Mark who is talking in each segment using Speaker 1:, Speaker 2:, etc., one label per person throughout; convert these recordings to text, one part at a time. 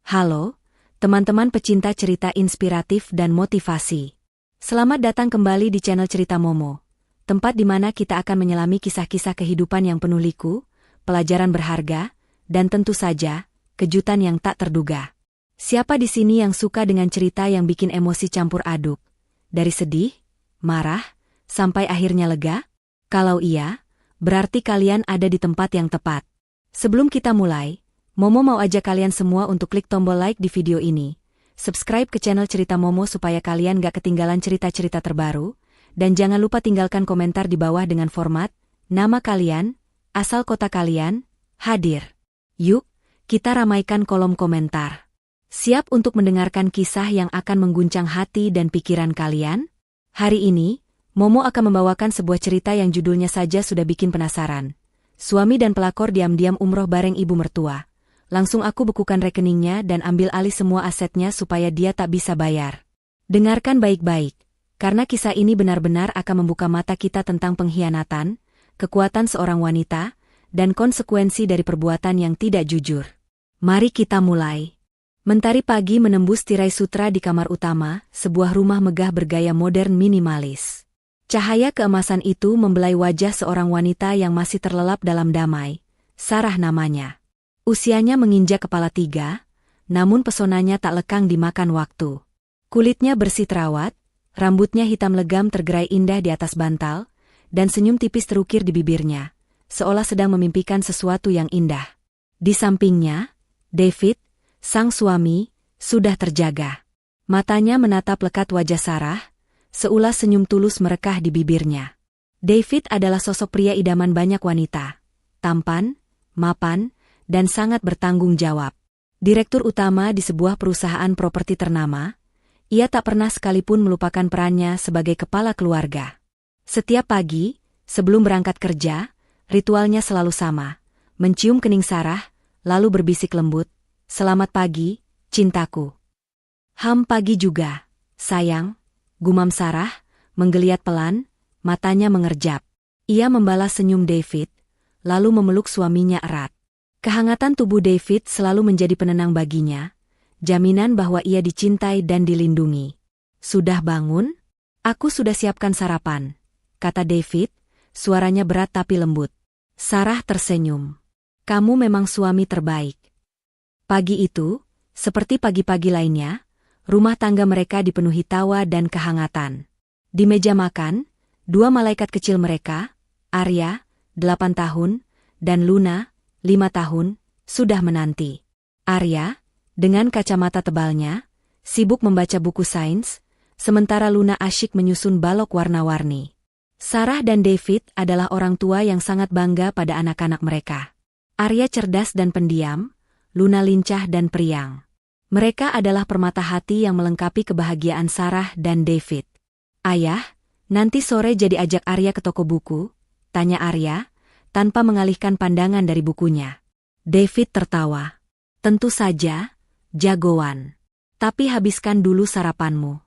Speaker 1: Halo, teman-teman pecinta cerita inspiratif dan motivasi. Selamat datang kembali di channel Cerita Momo, tempat di mana kita akan menyelami kisah-kisah kehidupan yang penuh liku, pelajaran berharga, dan tentu saja, kejutan yang tak terduga. Siapa di sini yang suka dengan cerita yang bikin emosi campur aduk? Dari sedih, marah, sampai akhirnya lega? Kalau iya, berarti kalian ada di tempat yang tepat. Sebelum kita mulai, Momo mau ajak kalian semua untuk klik tombol like di video ini, subscribe ke channel Cerita Momo supaya kalian gak ketinggalan cerita-cerita terbaru, dan jangan lupa tinggalkan komentar di bawah dengan format, nama kalian, asal kota kalian, hadir. Yuk, kita ramaikan kolom komentar. Siap untuk mendengarkan kisah yang akan mengguncang hati dan pikiran kalian? Hari ini, Momo akan membawakan sebuah cerita yang judulnya saja sudah bikin penasaran. Suami dan pelakor diam-diam umroh bareng ibu mertua. Langsung aku bekukan rekeningnya dan ambil alih semua asetnya supaya dia tak bisa bayar. Dengarkan baik-baik, karena kisah ini benar-benar akan membuka mata kita tentang pengkhianatan, kekuatan seorang wanita, dan konsekuensi dari perbuatan yang tidak jujur. Mari kita mulai. Mentari pagi menembus tirai sutra di kamar utama, sebuah rumah megah bergaya modern minimalis. Cahaya keemasan itu membelai wajah seorang wanita yang masih terlelap dalam damai, Sarah namanya. Usianya menginjak kepala 3, namun pesonanya tak lekang dimakan waktu. Kulitnya bersih terawat, rambutnya hitam legam tergerai indah di atas bantal, dan senyum tipis terukir di bibirnya, seolah sedang memimpikan sesuatu yang indah. Di sampingnya, David, sang suami, sudah terjaga. Matanya menatap lekat wajah Sarah, seulas senyum tulus merekah di bibirnya. David adalah sosok pria idaman banyak wanita, tampan, mapan, dan sangat bertanggung jawab. Direktur utama di sebuah perusahaan properti ternama, ia tak pernah sekalipun melupakan perannya sebagai kepala keluarga. Setiap pagi, sebelum berangkat kerja, ritualnya selalu sama, mencium kening Sarah, lalu berbisik lembut, "Selamat pagi, cintaku." Pagi juga, sayang," gumam Sarah, menggeliat pelan, matanya mengerjap. Ia membalas senyum David, lalu memeluk suaminya erat. Kehangatan tubuh David selalu menjadi penenang baginya, jaminan bahwa ia dicintai dan dilindungi. "Sudah bangun? Aku sudah siapkan sarapan," kata David, suaranya berat tapi lembut. Sarah tersenyum. "Kamu memang suami terbaik." Pagi itu, seperti pagi-pagi lainnya, rumah tangga mereka dipenuhi tawa dan kehangatan. Di meja makan, dua malaikat kecil mereka, Arya, 8 tahun, dan Luna, 5 tahun, sudah menanti. Arya, dengan kacamata tebalnya, sibuk membaca buku sains, sementara Luna asyik menyusun balok warna-warni. Sarah dan David adalah orang tua yang sangat bangga pada anak-anak mereka. Arya cerdas dan pendiam, Luna lincah dan periang. Mereka adalah permata hati yang melengkapi kebahagiaan Sarah dan David. "Ayah, nanti sore jadi ajak Arya ke toko buku?" tanya Arya, tanpa mengalihkan pandangan dari bukunya. David tertawa. "Tentu saja, jagoan. Tapi habiskan dulu sarapanmu."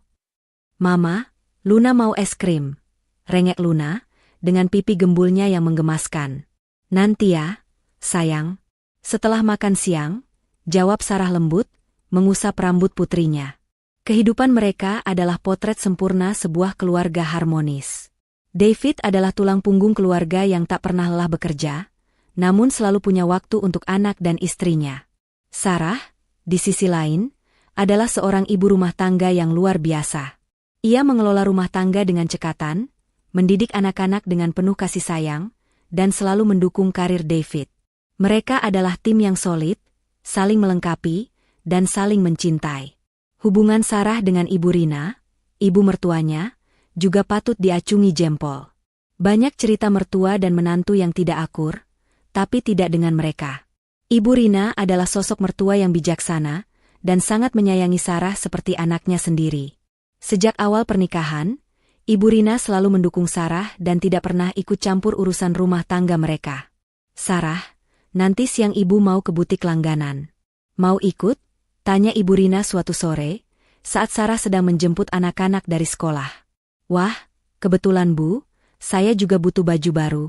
Speaker 1: "Mama, Luna mau es krim," rengek Luna, dengan pipi gembulnya yang menggemaskan. "Nanti ya, sayang." Setelah makan siang, jawab Sarah lembut, mengusap rambut putrinya. Kehidupan mereka adalah potret sempurna sebuah keluarga harmonis. David adalah tulang punggung keluarga yang tak pernah lelah bekerja, namun selalu punya waktu untuk anak dan istrinya. Sarah, di sisi lain, adalah seorang ibu rumah tangga yang luar biasa. Ia mengelola rumah tangga dengan cekatan, mendidik anak-anak dengan penuh kasih sayang, dan selalu mendukung karir David. Mereka adalah tim yang solid, saling melengkapi, dan saling mencintai. Hubungan Sarah dengan Ibu Rina, ibu mertuanya, juga patut diacungi jempol. Banyak cerita mertua dan menantu yang tidak akur, tapi tidak dengan mereka. Ibu Rina adalah sosok mertua yang bijaksana, dan sangat menyayangi Sarah seperti anaknya sendiri. Sejak awal pernikahan, Ibu Rina selalu mendukung Sarah dan tidak pernah ikut campur urusan rumah tangga mereka. "Sarah, nanti siang ibu mau ke butik langganan. Mau ikut?" tanya Ibu Rina suatu sore, saat Sarah sedang menjemput anak-anak dari sekolah. "Wah, kebetulan Bu, saya juga butuh baju baru."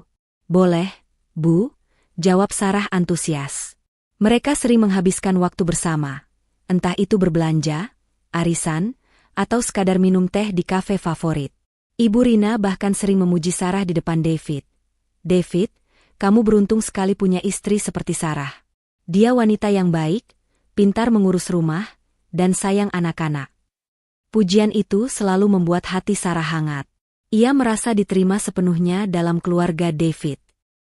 Speaker 1: "Boleh, Bu," jawab Sarah antusias. Mereka sering menghabiskan waktu bersama, entah itu berbelanja, arisan, atau sekadar minum teh di kafe favorit. Ibu Rina bahkan sering memuji Sarah di depan David. "David, kamu beruntung sekali punya istri seperti Sarah. Dia wanita yang baik, pintar mengurus rumah, dan sayang anak-anak." Pujian itu selalu membuat hati Sarah hangat. Ia merasa diterima sepenuhnya dalam keluarga David.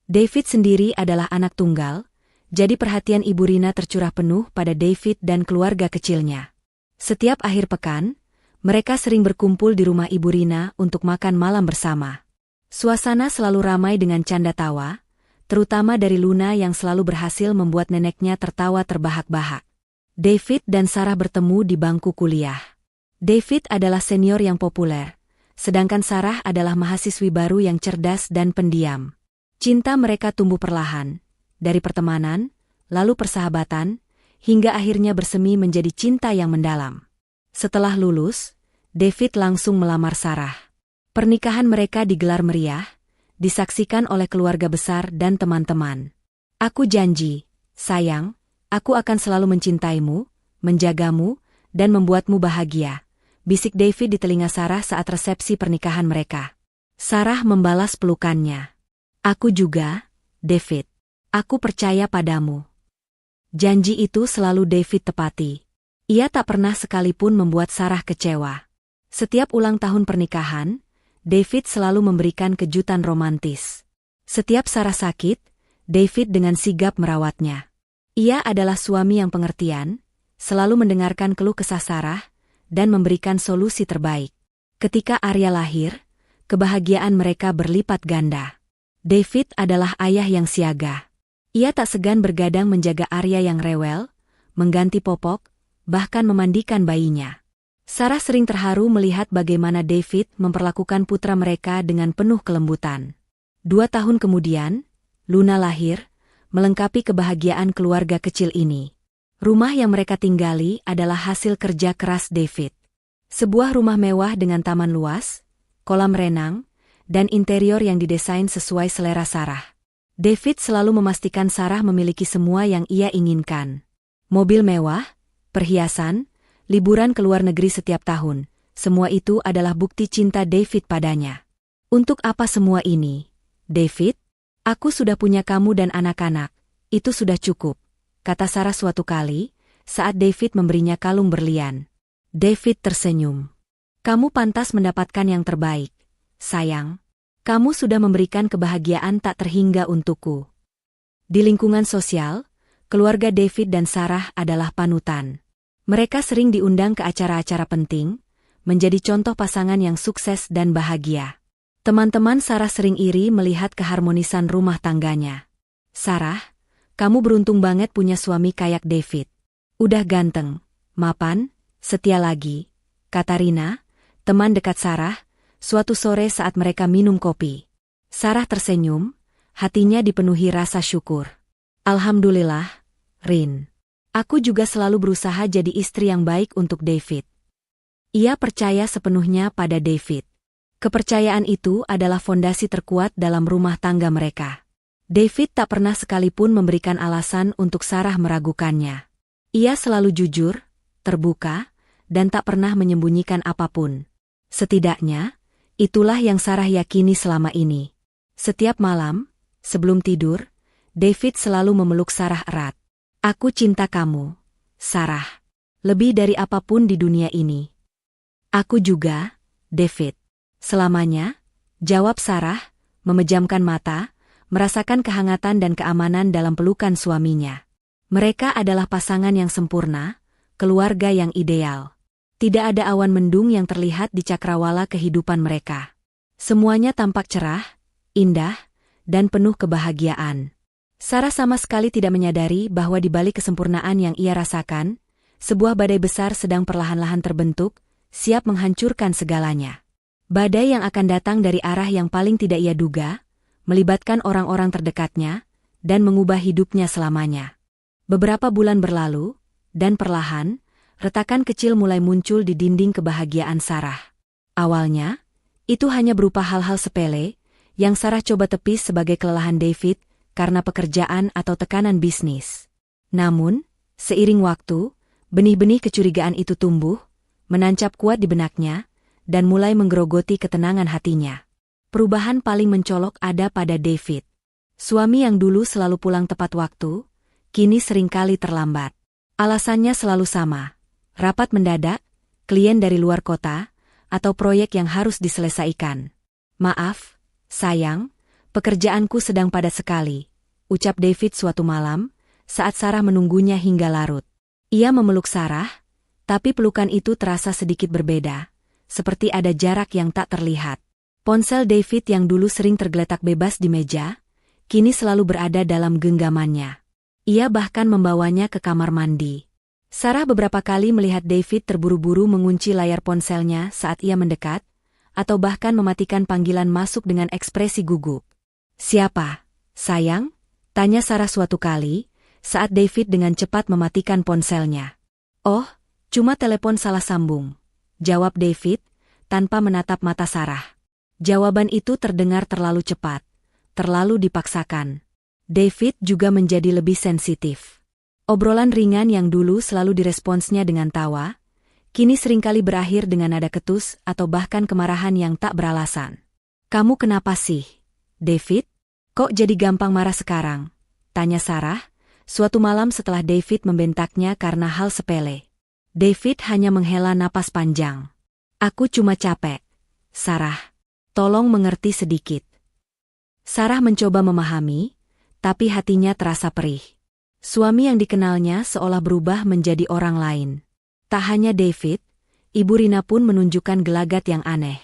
Speaker 1: David sendiri adalah anak tunggal, jadi perhatian Ibu Rina tercurah penuh pada David dan keluarga kecilnya. Setiap akhir pekan, mereka sering berkumpul di rumah Ibu Rina untuk makan malam bersama. Suasana selalu ramai dengan canda tawa, terutama dari Luna yang selalu berhasil membuat neneknya tertawa terbahak-bahak. David dan Sarah bertemu di bangku kuliah. David adalah senior yang populer, sedangkan Sarah adalah mahasiswi baru yang cerdas dan pendiam. Cinta mereka tumbuh perlahan, dari pertemanan, lalu persahabatan, hingga akhirnya bersemi menjadi cinta yang mendalam. Setelah lulus, David langsung melamar Sarah. Pernikahan mereka digelar meriah, disaksikan oleh keluarga besar dan teman-teman. "Aku janji, sayang, aku akan selalu mencintaimu, menjagamu, dan membuatmu bahagia," bisik David di telinga Sarah saat resepsi pernikahan mereka. Sarah membalas pelukannya. "Aku juga, David. Aku percaya padamu." Janji itu selalu David tepati. Ia tak pernah sekalipun membuat Sarah kecewa. Setiap ulang tahun pernikahan, David selalu memberikan kejutan romantis. Setiap Sarah sakit, David dengan sigap merawatnya. Ia adalah suami yang pengertian, selalu mendengarkan keluh kesah Sarah, dan memberikan solusi terbaik. Ketika Arya lahir, kebahagiaan mereka berlipat ganda. David adalah ayah yang siaga. Ia tak segan bergadang menjaga Arya yang rewel, mengganti popok, bahkan memandikan bayinya. Sarah sering terharu melihat bagaimana David memperlakukan putra mereka dengan penuh kelembutan. 2 tahun kemudian, Luna lahir, melengkapi kebahagiaan keluarga kecil ini. Rumah yang mereka tinggali adalah hasil kerja keras David. Sebuah rumah mewah dengan taman luas, kolam renang, dan interior yang didesain sesuai selera Sarah. David selalu memastikan Sarah memiliki semua yang ia inginkan. Mobil mewah, perhiasan, liburan ke luar negeri setiap tahun, semua itu adalah bukti cinta David padanya. "Untuk apa semua ini, David? Aku sudah punya kamu dan anak-anak, itu sudah cukup," kata Sarah suatu kali, saat David memberinya kalung berlian. David tersenyum. "Kamu pantas mendapatkan yang terbaik, sayang. Kamu sudah memberikan kebahagiaan tak terhingga untukku." Di lingkungan sosial, keluarga David dan Sarah adalah panutan. Mereka sering diundang ke acara-acara penting, menjadi contoh pasangan yang sukses dan bahagia. Teman-teman Sarah sering iri melihat keharmonisan rumah tangganya. "Sarah, kamu beruntung banget punya suami kayak David. Udah ganteng, mapan, setia lagi," kata Rina, teman dekat Sarah, suatu sore saat mereka minum kopi. Sarah tersenyum, hatinya dipenuhi rasa syukur. "Alhamdulillah, Rin. Aku juga selalu berusaha jadi istri yang baik untuk David." Ia percaya sepenuhnya pada David. Kepercayaan itu adalah fondasi terkuat dalam rumah tangga mereka. David tak pernah sekalipun memberikan alasan untuk Sarah meragukannya. Ia selalu jujur, terbuka, dan tak pernah menyembunyikan apapun. Setidaknya, itulah yang Sarah yakini selama ini. Setiap malam, sebelum tidur, David selalu memeluk Sarah erat. "Aku cinta kamu, Sarah. Lebih dari apapun di dunia ini." "Aku juga, David. Selamanya," jawab Sarah, memejamkan mata, merasakan kehangatan dan keamanan dalam pelukan suaminya. Mereka adalah pasangan yang sempurna, keluarga yang ideal. Tidak ada awan mendung yang terlihat di cakrawala kehidupan mereka. Semuanya tampak cerah, indah, dan penuh kebahagiaan. Sarah sama sekali tidak menyadari bahwa di balik kesempurnaan yang ia rasakan, sebuah badai besar sedang perlahan-lahan terbentuk, siap menghancurkan segalanya. Badai yang akan datang dari arah yang paling tidak ia duga, melibatkan orang-orang terdekatnya, dan mengubah hidupnya selamanya. Beberapa bulan berlalu, dan perlahan, retakan kecil mulai muncul di dinding kebahagiaan Sarah. Awalnya, itu hanya berupa hal-hal sepele, yang Sarah coba tepis sebagai kelelahan David, karena pekerjaan atau tekanan bisnis. Namun, seiring waktu, Benih-benih kecurigaan itu tumbuh, menancap kuat di benaknya, dan mulai menggerogoti ketenangan hatinya. Perubahan paling mencolok ada pada David. Suami yang dulu selalu pulang tepat waktu, kini seringkali terlambat. Alasannya selalu sama: rapat mendadak, klien dari luar kota, atau proyek yang harus diselesaikan. "Maaf, sayang, pekerjaanku sedang padat sekali," ucap David suatu malam, saat Sarah menunggunya hingga larut. Ia memeluk Sarah, tapi pelukan itu terasa sedikit berbeda, seperti ada jarak yang tak terlihat. Ponsel David yang dulu sering tergeletak bebas di meja, kini selalu berada dalam genggamannya. Ia bahkan membawanya ke kamar mandi. Sarah beberapa kali melihat David terburu-buru mengunci layar ponselnya saat ia mendekat, atau bahkan mematikan panggilan masuk dengan ekspresi gugup. "Siapa, sayang?" tanya Sarah suatu kali, saat David dengan cepat mematikan ponselnya. "Oh, cuma telepon salah sambung," jawab David, tanpa menatap mata Sarah. Jawaban itu terdengar terlalu cepat, terlalu dipaksakan. David juga menjadi lebih sensitif. Obrolan ringan yang dulu selalu diresponsnya dengan tawa, kini seringkali berakhir dengan nada ketus atau bahkan kemarahan yang tak beralasan. "Kamu kenapa sih, David? Kok jadi gampang marah sekarang?" tanya Sarah, suatu malam setelah David membentaknya karena hal sepele. David hanya menghela napas panjang. "Aku cuma capek, Sarah. Tolong mengerti sedikit." Sarah mencoba memahami, tapi hatinya terasa perih. Suami yang dikenalnya seolah berubah menjadi orang lain. Tak hanya David, Ibu Rina pun menunjukkan gelagat yang aneh.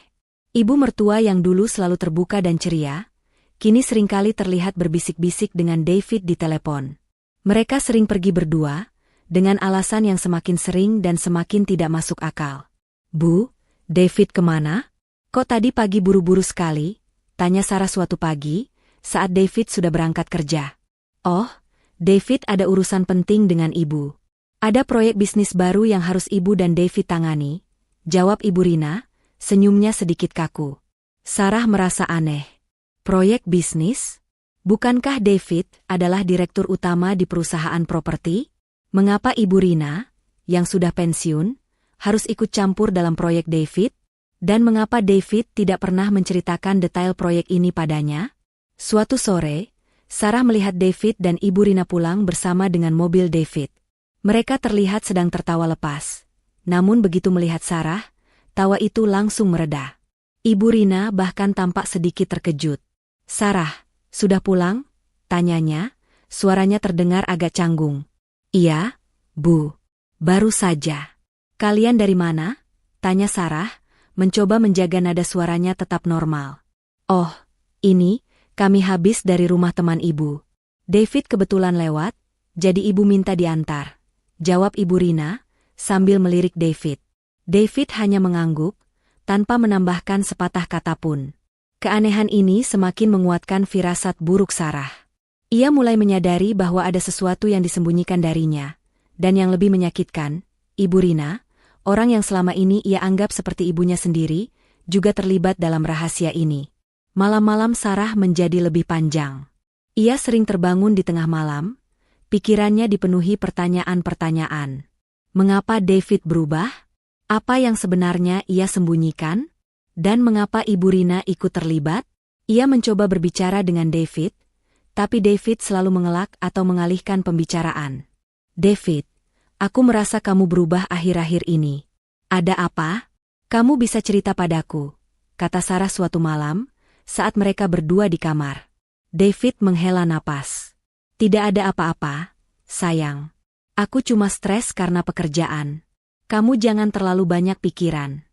Speaker 1: Ibu mertua yang dulu selalu terbuka dan ceria, kini seringkali terlihat berbisik-bisik dengan David di telepon. Mereka sering pergi berdua, dengan alasan yang semakin sering dan semakin tidak masuk akal. "Bu, David kemana? Kok tadi pagi buru-buru sekali?" tanya Sarah suatu pagi, saat David sudah berangkat kerja. "Oh, David ada urusan penting dengan ibu. Ada proyek bisnis baru yang harus ibu dan David tangani," jawab Ibu Rina, senyumnya sedikit kaku. Sarah merasa aneh. Proyek bisnis? Bukankah David adalah direktur utama di perusahaan properti? Mengapa Ibu Rina, yang sudah pensiun, harus ikut campur dalam proyek David? Dan mengapa David tidak pernah menceritakan detail proyek ini padanya? Suatu sore, Sarah melihat David dan Ibu Rina pulang bersama dengan mobil David. Mereka terlihat sedang tertawa lepas. Namun begitu melihat Sarah, tawa itu langsung mereda. Ibu Rina bahkan tampak sedikit terkejut. "Sarah, sudah pulang?" tanyanya, suaranya terdengar agak canggung. "Iya, Bu. Baru saja." "Kalian dari mana?" tanya Sarah, mencoba menjaga nada suaranya tetap normal. "Oh, ini, kami habis dari rumah teman ibu. David kebetulan lewat, jadi ibu minta diantar," jawab Ibu Rina, sambil melirik David. David hanya mengangguk, tanpa menambahkan sepatah kata pun. Keanehan ini semakin menguatkan firasat buruk Sarah. Ia mulai menyadari bahwa ada sesuatu yang disembunyikan darinya, dan yang lebih menyakitkan, Ibu Rina, orang yang selama ini ia anggap seperti ibunya sendiri, juga terlibat dalam rahasia ini. Malam-malam Sarah menjadi lebih panjang. Ia sering terbangun di tengah malam, pikirannya dipenuhi pertanyaan-pertanyaan. Mengapa David berubah? Apa yang sebenarnya ia sembunyikan? Dan mengapa Ibu Rina ikut terlibat? Ia mencoba berbicara dengan David, tapi David selalu mengelak atau mengalihkan pembicaraan. "David, aku merasa kamu berubah akhir-akhir ini. Ada apa? Kamu bisa cerita padaku," kata Sarah suatu malam, saat mereka berdua di kamar. David menghela napas. "Tidak ada apa-apa, sayang. Aku cuma stres karena pekerjaan. Kamu jangan terlalu banyak pikiran.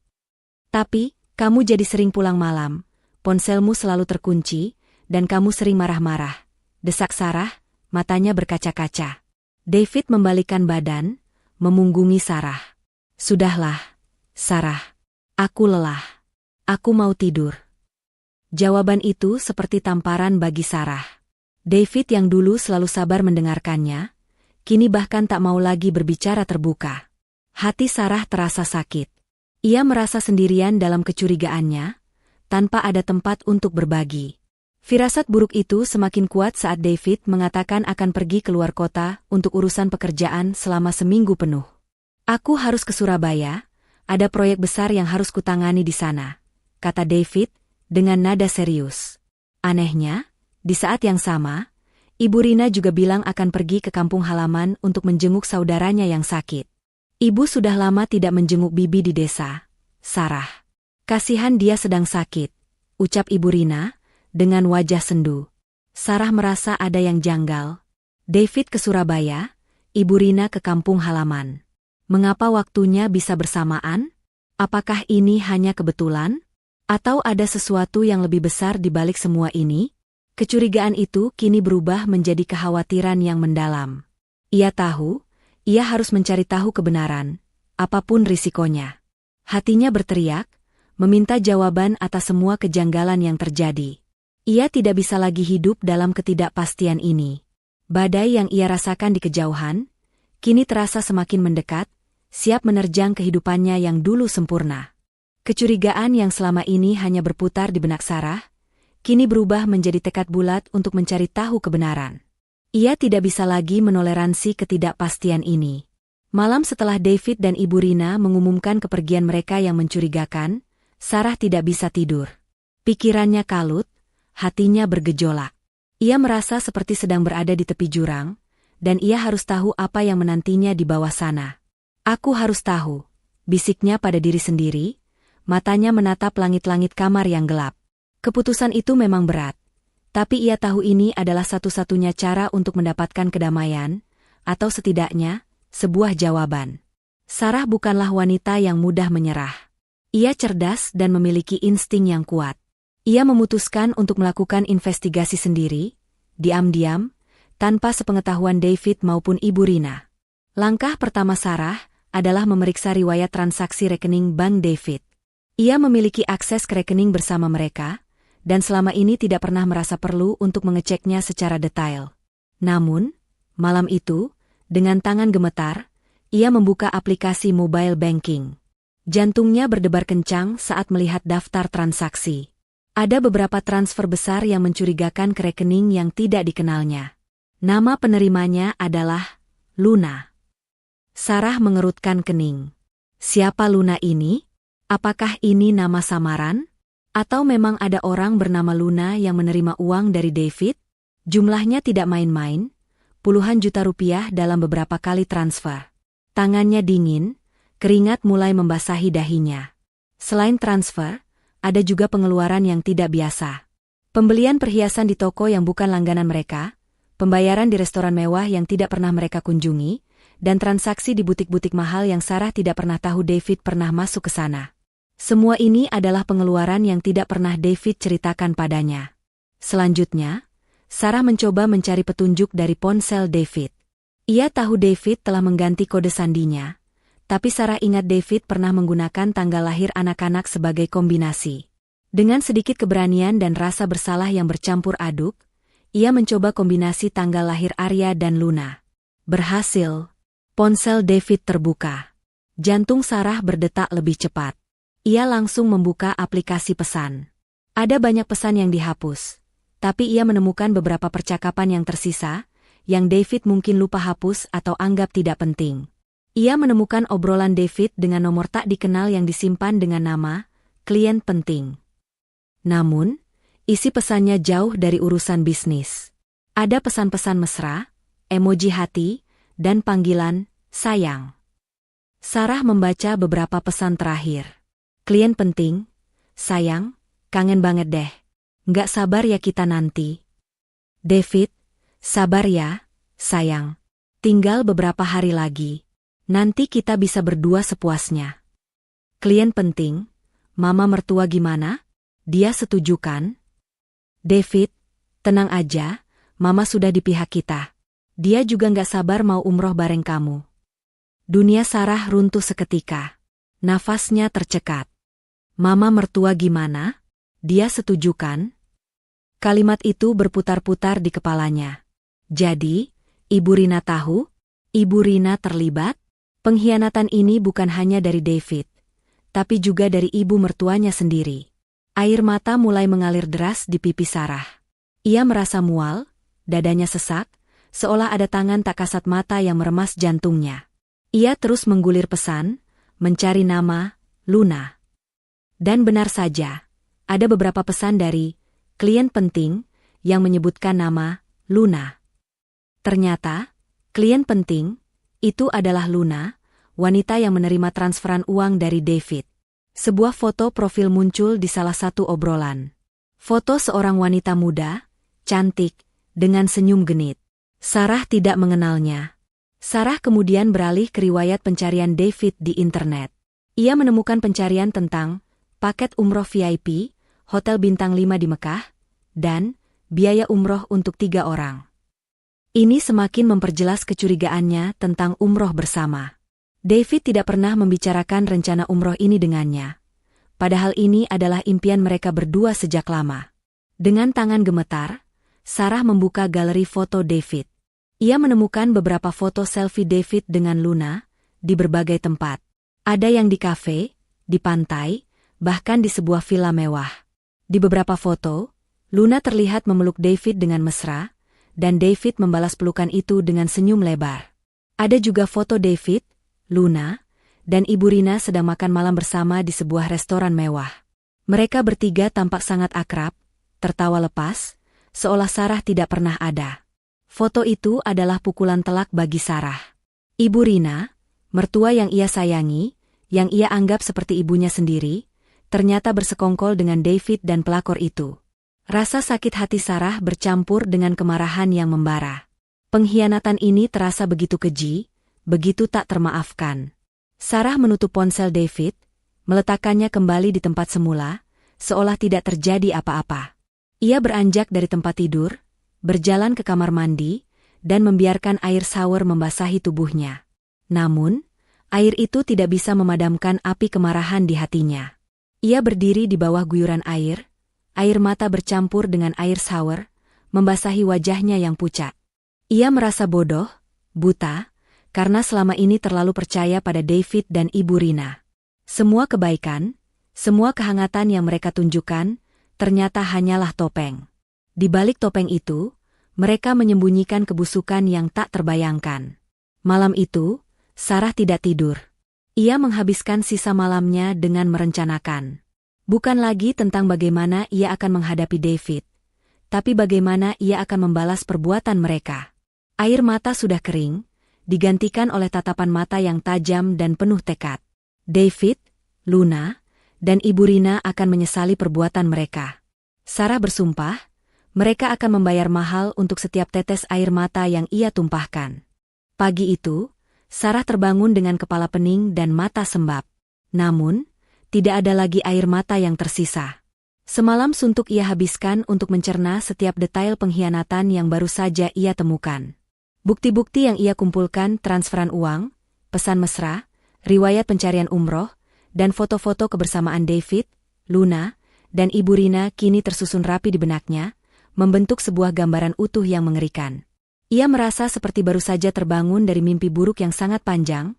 Speaker 1: Tapi, kamu jadi sering pulang malam, ponselmu selalu terkunci, dan kamu sering marah-marah," desak Sarah, matanya berkaca-kaca. David membalikkan badan, memunggungi Sarah. "Sudahlah, Sarah. Aku lelah. Aku mau tidur." Jawaban itu seperti tamparan bagi Sarah. David yang dulu selalu sabar mendengarkannya, kini bahkan tak mau lagi berbicara terbuka. Hati Sarah terasa sakit. Ia merasa sendirian dalam kecurigaannya, tanpa ada tempat untuk berbagi. Firasat buruk itu semakin kuat saat David mengatakan akan pergi keluar kota untuk urusan pekerjaan selama seminggu penuh. Aku harus ke Surabaya, ada proyek besar yang harus kutangani di sana, kata David dengan nada serius. Anehnya, di saat yang sama, Ibu Rina juga bilang akan pergi ke kampung halaman untuk menjenguk saudaranya yang sakit. Ibu sudah lama tidak menjenguk bibi di desa, Sarah. Kasihan dia sedang sakit, ucap Ibu Rina, dengan wajah sendu. Sarah merasa ada yang janggal. David ke Surabaya, Ibu Rina ke kampung halaman. Mengapa waktunya bisa bersamaan? Apakah ini hanya kebetulan? Atau ada sesuatu yang lebih besar di balik semua ini? Kecurigaan itu kini berubah menjadi kekhawatiran yang mendalam. Ia tahu, ia harus mencari tahu kebenaran, apapun risikonya. Hatinya berteriak, meminta jawaban atas semua kejanggalan yang terjadi. Ia tidak bisa lagi hidup dalam ketidakpastian ini. Badai yang ia rasakan di kejauhan, kini terasa semakin mendekat, siap menerjang kehidupannya yang dulu sempurna. Kecurigaan yang selama ini hanya berputar di benak Sarah, kini berubah menjadi tekad bulat untuk mencari tahu kebenaran. Ia tidak bisa lagi menoleransi ketidakpastian ini. Malam setelah David dan Ibu Rina mengumumkan kepergian mereka yang mencurigakan, Sarah tidak bisa tidur. Pikirannya kalut, hatinya bergejolak. Ia merasa seperti sedang berada di tepi jurang, dan ia harus tahu apa yang menantinya di bawah sana. Aku harus tahu, bisiknya pada diri sendiri, matanya menatap langit-langit kamar yang gelap. Keputusan itu memang berat, tapi ia tahu ini adalah satu-satunya cara untuk mendapatkan kedamaian, atau setidaknya, sebuah jawaban. Sarah bukanlah wanita yang mudah menyerah. Ia cerdas dan memiliki insting yang kuat. Ia memutuskan untuk melakukan investigasi sendiri, diam-diam, tanpa sepengetahuan David maupun Ibu Rina. Langkah pertama Sarah adalah memeriksa riwayat transaksi rekening bank David. Ia memiliki akses ke rekening bersama mereka, dan selama ini tidak pernah merasa perlu untuk mengeceknya secara detail. Namun, malam itu, dengan tangan gemetar, ia membuka aplikasi mobile banking. Jantungnya berdebar kencang saat melihat daftar transaksi. Ada beberapa transfer besar yang mencurigakan ke rekening yang tidak dikenalnya. Nama penerimanya adalah Luna. Sarah mengerutkan kening. Siapa Luna ini? Apakah ini nama samaran? Atau memang ada orang bernama Luna yang menerima uang dari David? Jumlahnya tidak main-main, puluhan juta rupiah dalam beberapa kali transfer. Tangannya dingin, keringat mulai membasahi dahinya. Selain transfer, ada juga pengeluaran yang tidak biasa. Pembelian perhiasan di toko yang bukan langganan mereka, pembayaran di restoran mewah yang tidak pernah mereka kunjungi, dan transaksi di butik-butik mahal yang Sarah tidak pernah tahu David pernah masuk ke sana. Semua ini adalah pengeluaran yang tidak pernah David ceritakan padanya. Selanjutnya, Sarah mencoba mencari petunjuk dari ponsel David. Ia tahu David telah mengganti kode sandinya, tapi Sarah ingat David pernah menggunakan tanggal lahir anak-anak sebagai kombinasi. Dengan sedikit keberanian dan rasa bersalah yang bercampur aduk, ia mencoba kombinasi tanggal lahir Arya dan Luna. Berhasil. Ponsel David terbuka. Jantung Sarah berdetak lebih cepat. Ia langsung membuka aplikasi pesan. Ada banyak pesan yang dihapus, tapi ia menemukan beberapa percakapan yang tersisa, yang David mungkin lupa hapus atau anggap tidak penting. Ia menemukan obrolan David dengan nomor tak dikenal yang disimpan dengan nama, klien penting. Namun, isi pesannya jauh dari urusan bisnis. Ada pesan-pesan mesra, emoji hati, dan panggilan, sayang. Sarah membaca beberapa pesan terakhir. Klien penting, sayang, kangen banget deh. Nggak sabar ya kita nanti. David, sabar ya, sayang. Tinggal beberapa hari lagi. Nanti kita bisa berdua sepuasnya. Klien penting, mama mertua gimana? Dia setuju kan? David, tenang aja, mama sudah di pihak kita. Dia juga nggak sabar mau umroh bareng kamu. Dunia Sarah runtuh seketika. Nafasnya tercekat. Mama mertua gimana? Dia setuju kan? Kalimat itu berputar-putar di kepalanya. Jadi, Ibu Rina tahu? Ibu Rina terlibat? Pengkhianatan ini bukan hanya dari David, tapi juga dari ibu mertuanya sendiri. Air mata mulai mengalir deras di pipi Sarah. Ia merasa mual, dadanya sesak, seolah ada tangan tak kasat mata yang meremas jantungnya. Ia terus menggulir pesan, mencari nama, Luna. Dan benar saja, ada beberapa pesan dari klien penting yang menyebutkan nama Luna. Ternyata, klien penting itu adalah Luna, wanita yang menerima transferan uang dari David. Sebuah foto profil muncul di salah satu obrolan. Foto seorang wanita muda, cantik, dengan senyum genit. Sarah tidak mengenalnya. Sarah kemudian beralih ke riwayat pencarian David di internet. Ia menemukan pencarian tentang paket umroh VIP, hotel bintang 5 di Mekah, dan biaya umroh untuk 3 orang. Ini semakin memperjelas kecurigaannya tentang umroh bersama. David tidak pernah membicarakan rencana umroh ini dengannya. Padahal ini adalah impian mereka berdua sejak lama. Dengan tangan gemetar, Sarah membuka galeri foto David. Ia menemukan beberapa foto selfie David dengan Luna di berbagai tempat. Ada yang di kafe, di pantai, bahkan di sebuah villa mewah. Di beberapa foto, Luna terlihat memeluk David dengan mesra, dan David membalas pelukan itu dengan senyum lebar. Ada juga foto David, Luna, dan Ibu Rina sedang makan malam bersama di sebuah restoran mewah. Mereka bertiga tampak sangat akrab, tertawa lepas, seolah Sarah tidak pernah ada. Foto itu adalah pukulan telak bagi Sarah. Ibu Rina, mertua yang ia sayangi, yang ia anggap seperti ibunya sendiri, ternyata bersekongkol dengan David dan pelakor itu. Rasa sakit hati Sarah bercampur dengan kemarahan yang membara. Pengkhianatan ini terasa begitu keji, begitu tak termaafkan. Sarah menutup ponsel David, meletakkannya kembali di tempat semula, seolah tidak terjadi apa-apa. Ia beranjak dari tempat tidur, berjalan ke kamar mandi, dan membiarkan air shower membasahi tubuhnya. Namun, air itu tidak bisa memadamkan api kemarahan di hatinya. Ia berdiri di bawah guyuran air mata bercampur dengan air shower, membasahi wajahnya yang pucat. Ia merasa bodoh, buta, karena selama ini terlalu percaya pada David dan Ibu Rina. Semua kebaikan, semua kehangatan yang mereka tunjukkan, ternyata hanyalah topeng. Di balik topeng itu, mereka menyembunyikan kebusukan yang tak terbayangkan. Malam itu, Sarah tidak tidur. Ia menghabiskan sisa malamnya dengan merencanakan. Bukan lagi tentang bagaimana ia akan menghadapi David, tapi bagaimana ia akan membalas perbuatan mereka. Air mata sudah kering, digantikan oleh tatapan mata yang tajam dan penuh tekad. David, Luna, dan Ibu Rina akan menyesali perbuatan mereka. Sarah bersumpah, mereka akan membayar mahal untuk setiap tetes air mata yang ia tumpahkan. Pagi itu, Sarah terbangun dengan kepala pening dan mata sembab. Namun, tidak ada lagi air mata yang tersisa. Semalam suntuk ia habiskan untuk mencerna setiap detail pengkhianatan yang baru saja ia temukan. Bukti-bukti yang ia kumpulkan, transferan uang, pesan mesra, riwayat pencarian umroh, dan foto-foto kebersamaan David, Luna, dan Ibu Rina kini tersusun rapi di benaknya, membentuk sebuah gambaran utuh yang mengerikan. Ia merasa seperti baru saja terbangun dari mimpi buruk yang sangat panjang,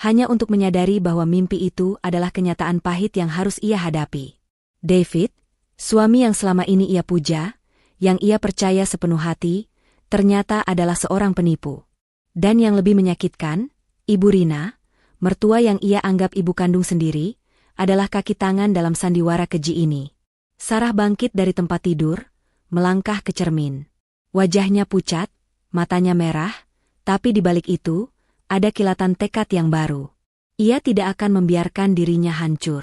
Speaker 1: hanya untuk menyadari bahwa mimpi itu adalah kenyataan pahit yang harus ia hadapi. David, suami yang selama ini ia puja, yang ia percaya sepenuh hati, ternyata adalah seorang penipu. Dan yang lebih menyakitkan, Ibu Rina, mertua yang ia anggap ibu kandung sendiri, adalah kaki tangan dalam sandiwara keji ini. Sarah bangkit dari tempat tidur, melangkah ke cermin. Wajahnya pucat, matanya merah, tapi di balik itu, ada kilatan tekad yang baru. Ia tidak akan membiarkan dirinya hancur.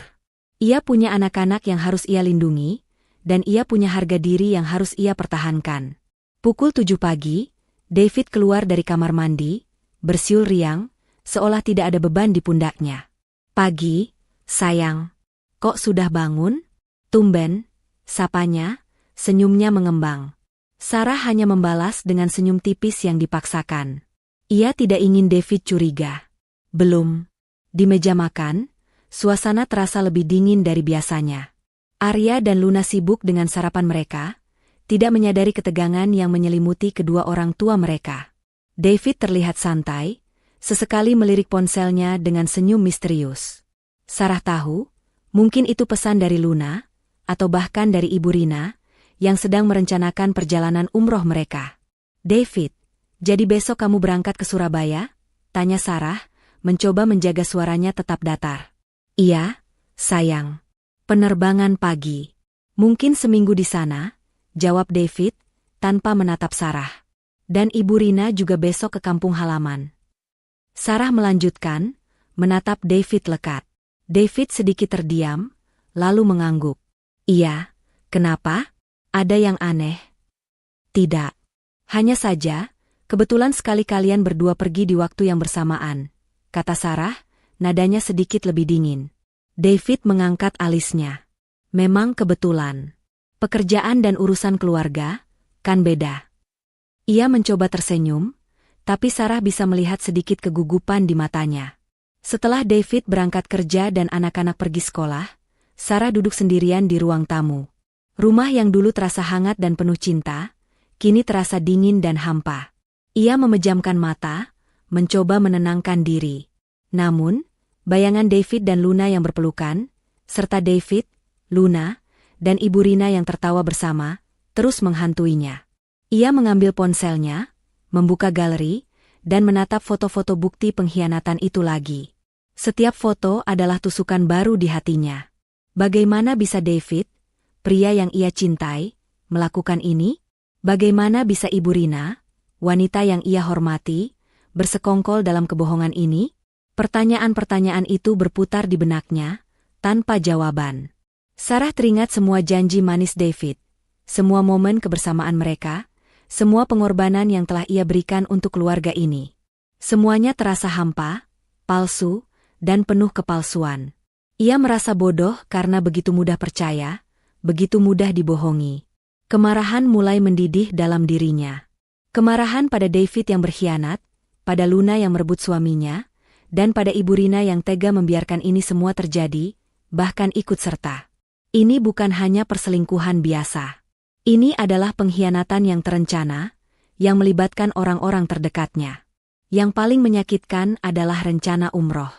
Speaker 1: Ia punya anak-anak yang harus ia lindungi, dan ia punya harga diri yang harus ia pertahankan. Pukul 7 pagi, David keluar dari kamar mandi, bersiul riang, seolah tidak ada beban di pundaknya. "Pagi, sayang. Kok sudah bangun?" "Tumben," sapanya, senyumnya mengembang. Sarah hanya membalas dengan senyum tipis yang dipaksakan. Ia tidak ingin David curiga. Belum. Di meja makan, suasana terasa lebih dingin dari biasanya. Arya dan Luna sibuk dengan sarapan mereka, tidak menyadari ketegangan yang menyelimuti kedua orang tua mereka. David terlihat santai, sesekali melirik ponselnya dengan senyum misterius. Sarah tahu, mungkin itu pesan dari Luna, atau bahkan dari Ibu Rina, yang sedang merencanakan perjalanan umroh mereka. "David, jadi besok kamu berangkat ke Surabaya?" tanya Sarah, mencoba menjaga suaranya tetap datar. Iya, sayang. Penerbangan pagi. Mungkin seminggu di sana, jawab David, tanpa menatap Sarah. Dan Ibu Rina juga besok ke kampung halaman. Sarah melanjutkan, menatap David lekat. David sedikit terdiam, lalu mengangguk. Iya, kenapa? Ada yang aneh? Tidak. Hanya saja, kebetulan sekali kalian berdua pergi di waktu yang bersamaan, kata Sarah, nadanya sedikit lebih dingin. David mengangkat alisnya. Memang kebetulan. Pekerjaan dan urusan keluarga, kan beda. Ia mencoba tersenyum, tapi Sarah bisa melihat sedikit kegugupan di matanya. Setelah David berangkat kerja dan anak-anak pergi sekolah, Sarah duduk sendirian di ruang tamu. Rumah yang dulu terasa hangat dan penuh cinta, kini terasa dingin dan hampa. Ia memejamkan mata, mencoba menenangkan diri. Namun, bayangan David dan Luna yang berpelukan, serta David, Luna, dan Ibu Rina yang tertawa bersama, terus menghantuinya. Ia mengambil ponselnya, membuka galeri, dan menatap foto-foto bukti pengkhianatan itu lagi. Setiap foto adalah tusukan baru di hatinya. Bagaimana bisa David, pria yang ia cintai, melakukan ini? Bagaimana bisa Ibu Rina, wanita yang ia hormati, bersekongkol dalam kebohongan ini? Pertanyaan-pertanyaan itu berputar di benaknya, tanpa jawaban. Sarah teringat semua janji manis David, semua momen kebersamaan mereka, semua pengorbanan yang telah ia berikan untuk keluarga ini. Semuanya terasa hampa, palsu, dan penuh kepalsuan. Ia merasa bodoh karena begitu mudah percaya, begitu mudah dibohongi. Kemarahan mulai mendidih dalam dirinya. Kemarahan pada David yang berkhianat, pada Luna yang merebut suaminya, dan pada Ibu Rina yang tega membiarkan ini semua terjadi, bahkan ikut serta. Ini bukan hanya perselingkuhan biasa. Ini adalah pengkhianatan yang terencana, yang melibatkan orang-orang terdekatnya. Yang paling menyakitkan adalah rencana umroh.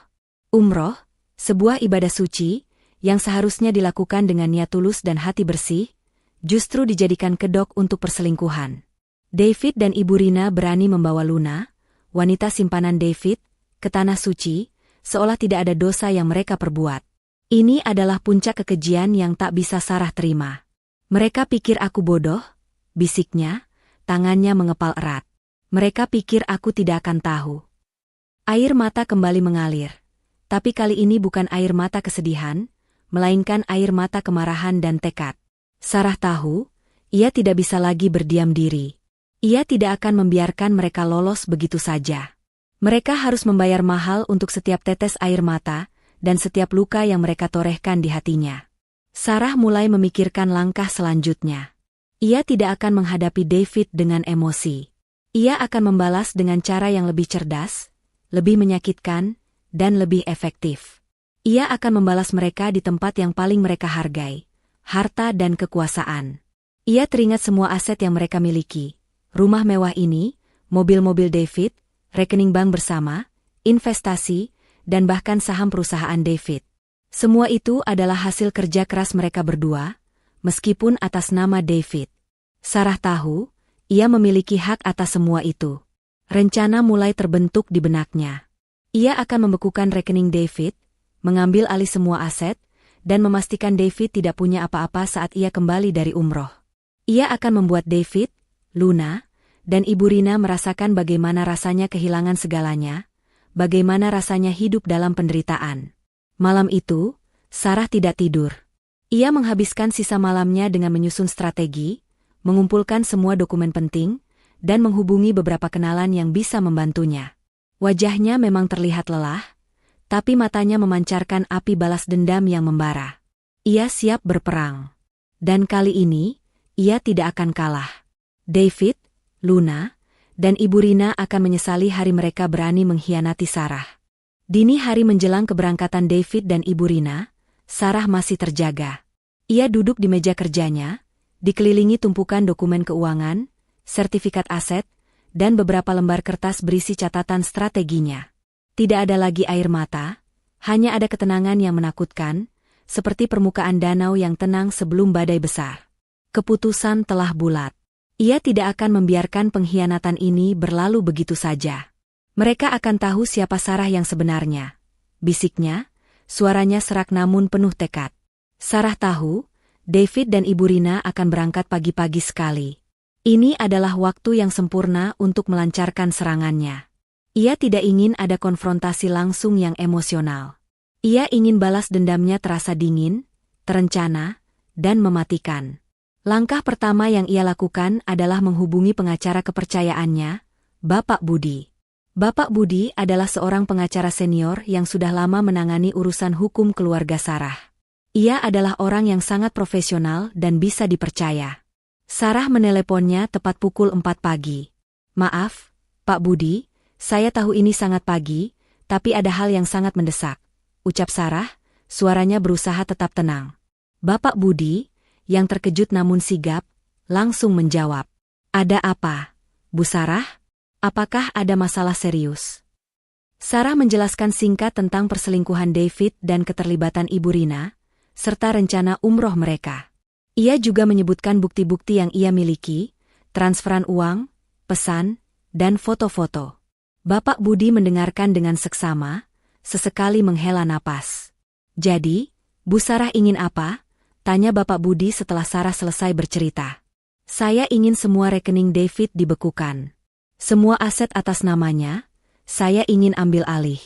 Speaker 1: Umroh, sebuah ibadah suci, yang seharusnya dilakukan dengan niat tulus dan hati bersih, justru dijadikan kedok untuk perselingkuhan. David dan Ibu Rina berani membawa Luna, wanita simpanan David, ke tanah suci, seolah tidak ada dosa yang mereka perbuat. Ini adalah puncak kekejian yang tak bisa Sarah terima. Mereka pikir aku bodoh, bisiknya, tangannya mengepal erat. Mereka pikir aku tidak akan tahu. Air mata kembali mengalir. Tapi kali ini bukan air mata kesedihan, melainkan air mata kemarahan dan tekad. Sarah tahu, ia tidak bisa lagi berdiam diri. Ia tidak akan membiarkan mereka lolos begitu saja. Mereka harus membayar mahal untuk setiap tetes air mata, dan setiap luka yang mereka torehkan di hatinya. Sarah mulai memikirkan langkah selanjutnya. Ia tidak akan menghadapi David dengan emosi. Ia akan membalas dengan cara yang lebih cerdas, lebih menyakitkan, dan lebih efektif. Ia akan membalas mereka di tempat yang paling mereka hargai, harta dan kekuasaan. Ia teringat semua aset yang mereka miliki, rumah mewah ini, mobil-mobil David, rekening bank bersama, investasi, dan bahkan saham perusahaan David. Semua itu adalah hasil kerja keras mereka berdua, meskipun atas nama David. Sarah tahu, ia memiliki hak atas semua itu. Rencana mulai terbentuk di benaknya. Ia akan membekukan rekening David, mengambil alih semua aset, dan memastikan David tidak punya apa-apa saat ia kembali dari umroh. Ia akan membuat David, Luna, dan Ibu Rina merasakan bagaimana rasanya kehilangan segalanya, bagaimana rasanya hidup dalam penderitaan. Malam itu, Sarah tidak tidur. Ia menghabiskan sisa malamnya dengan menyusun strategi, mengumpulkan semua dokumen penting, dan menghubungi beberapa kenalan yang bisa membantunya. Wajahnya memang terlihat lelah, tapi matanya memancarkan api balas dendam yang membara. Ia siap berperang. Dan kali ini, ia tidak akan kalah. David, Luna, dan Ibu Rina akan menyesali hari mereka berani mengkhianati Sarah. Dini hari menjelang keberangkatan David dan Ibu Rina, Sarah masih terjaga. Ia duduk di meja kerjanya, dikelilingi tumpukan dokumen keuangan, sertifikat aset, dan beberapa lembar kertas berisi catatan strateginya. Tidak ada lagi air mata, hanya ada ketenangan yang menakutkan, seperti permukaan danau yang tenang sebelum badai besar. Keputusan telah bulat. Ia tidak akan membiarkan pengkhianatan ini berlalu begitu saja. Mereka akan tahu siapa Sarah yang sebenarnya. Bisiknya, suaranya serak namun penuh tekad. Sarah tahu, David dan Ibu Rina akan berangkat pagi-pagi sekali. Ini adalah waktu yang sempurna untuk melancarkan serangannya. Ia tidak ingin ada konfrontasi langsung yang emosional. Ia ingin balas dendamnya terasa dingin, terencana, dan mematikan. Langkah pertama yang ia lakukan adalah menghubungi pengacara kepercayaannya, Bapak Budi. Bapak Budi adalah seorang pengacara senior yang sudah lama menangani urusan hukum keluarga Sarah. Ia adalah orang yang sangat profesional dan bisa dipercaya. Sarah meneleponnya tepat pukul 4 pagi. "Maaf, Pak Budi, saya tahu ini sangat pagi, tapi ada hal yang sangat mendesak," ucap Sarah, suaranya berusaha tetap tenang. Bapak Budi, yang terkejut namun sigap, langsung menjawab. "Ada apa, Bu Sarah? Apakah ada masalah serius?" Sarah menjelaskan singkat tentang perselingkuhan David dan keterlibatan Ibu Rina, serta rencana umroh mereka. Ia juga menyebutkan bukti-bukti yang ia miliki, transferan uang, pesan, dan foto-foto. Bapak Budi mendengarkan dengan seksama, sesekali menghela napas. "Jadi, Bu Sarah ingin apa?" tanya Bapak Budi setelah Sarah selesai bercerita. "Saya ingin semua rekening David dibekukan. Semua aset atas namanya, saya ingin ambil alih.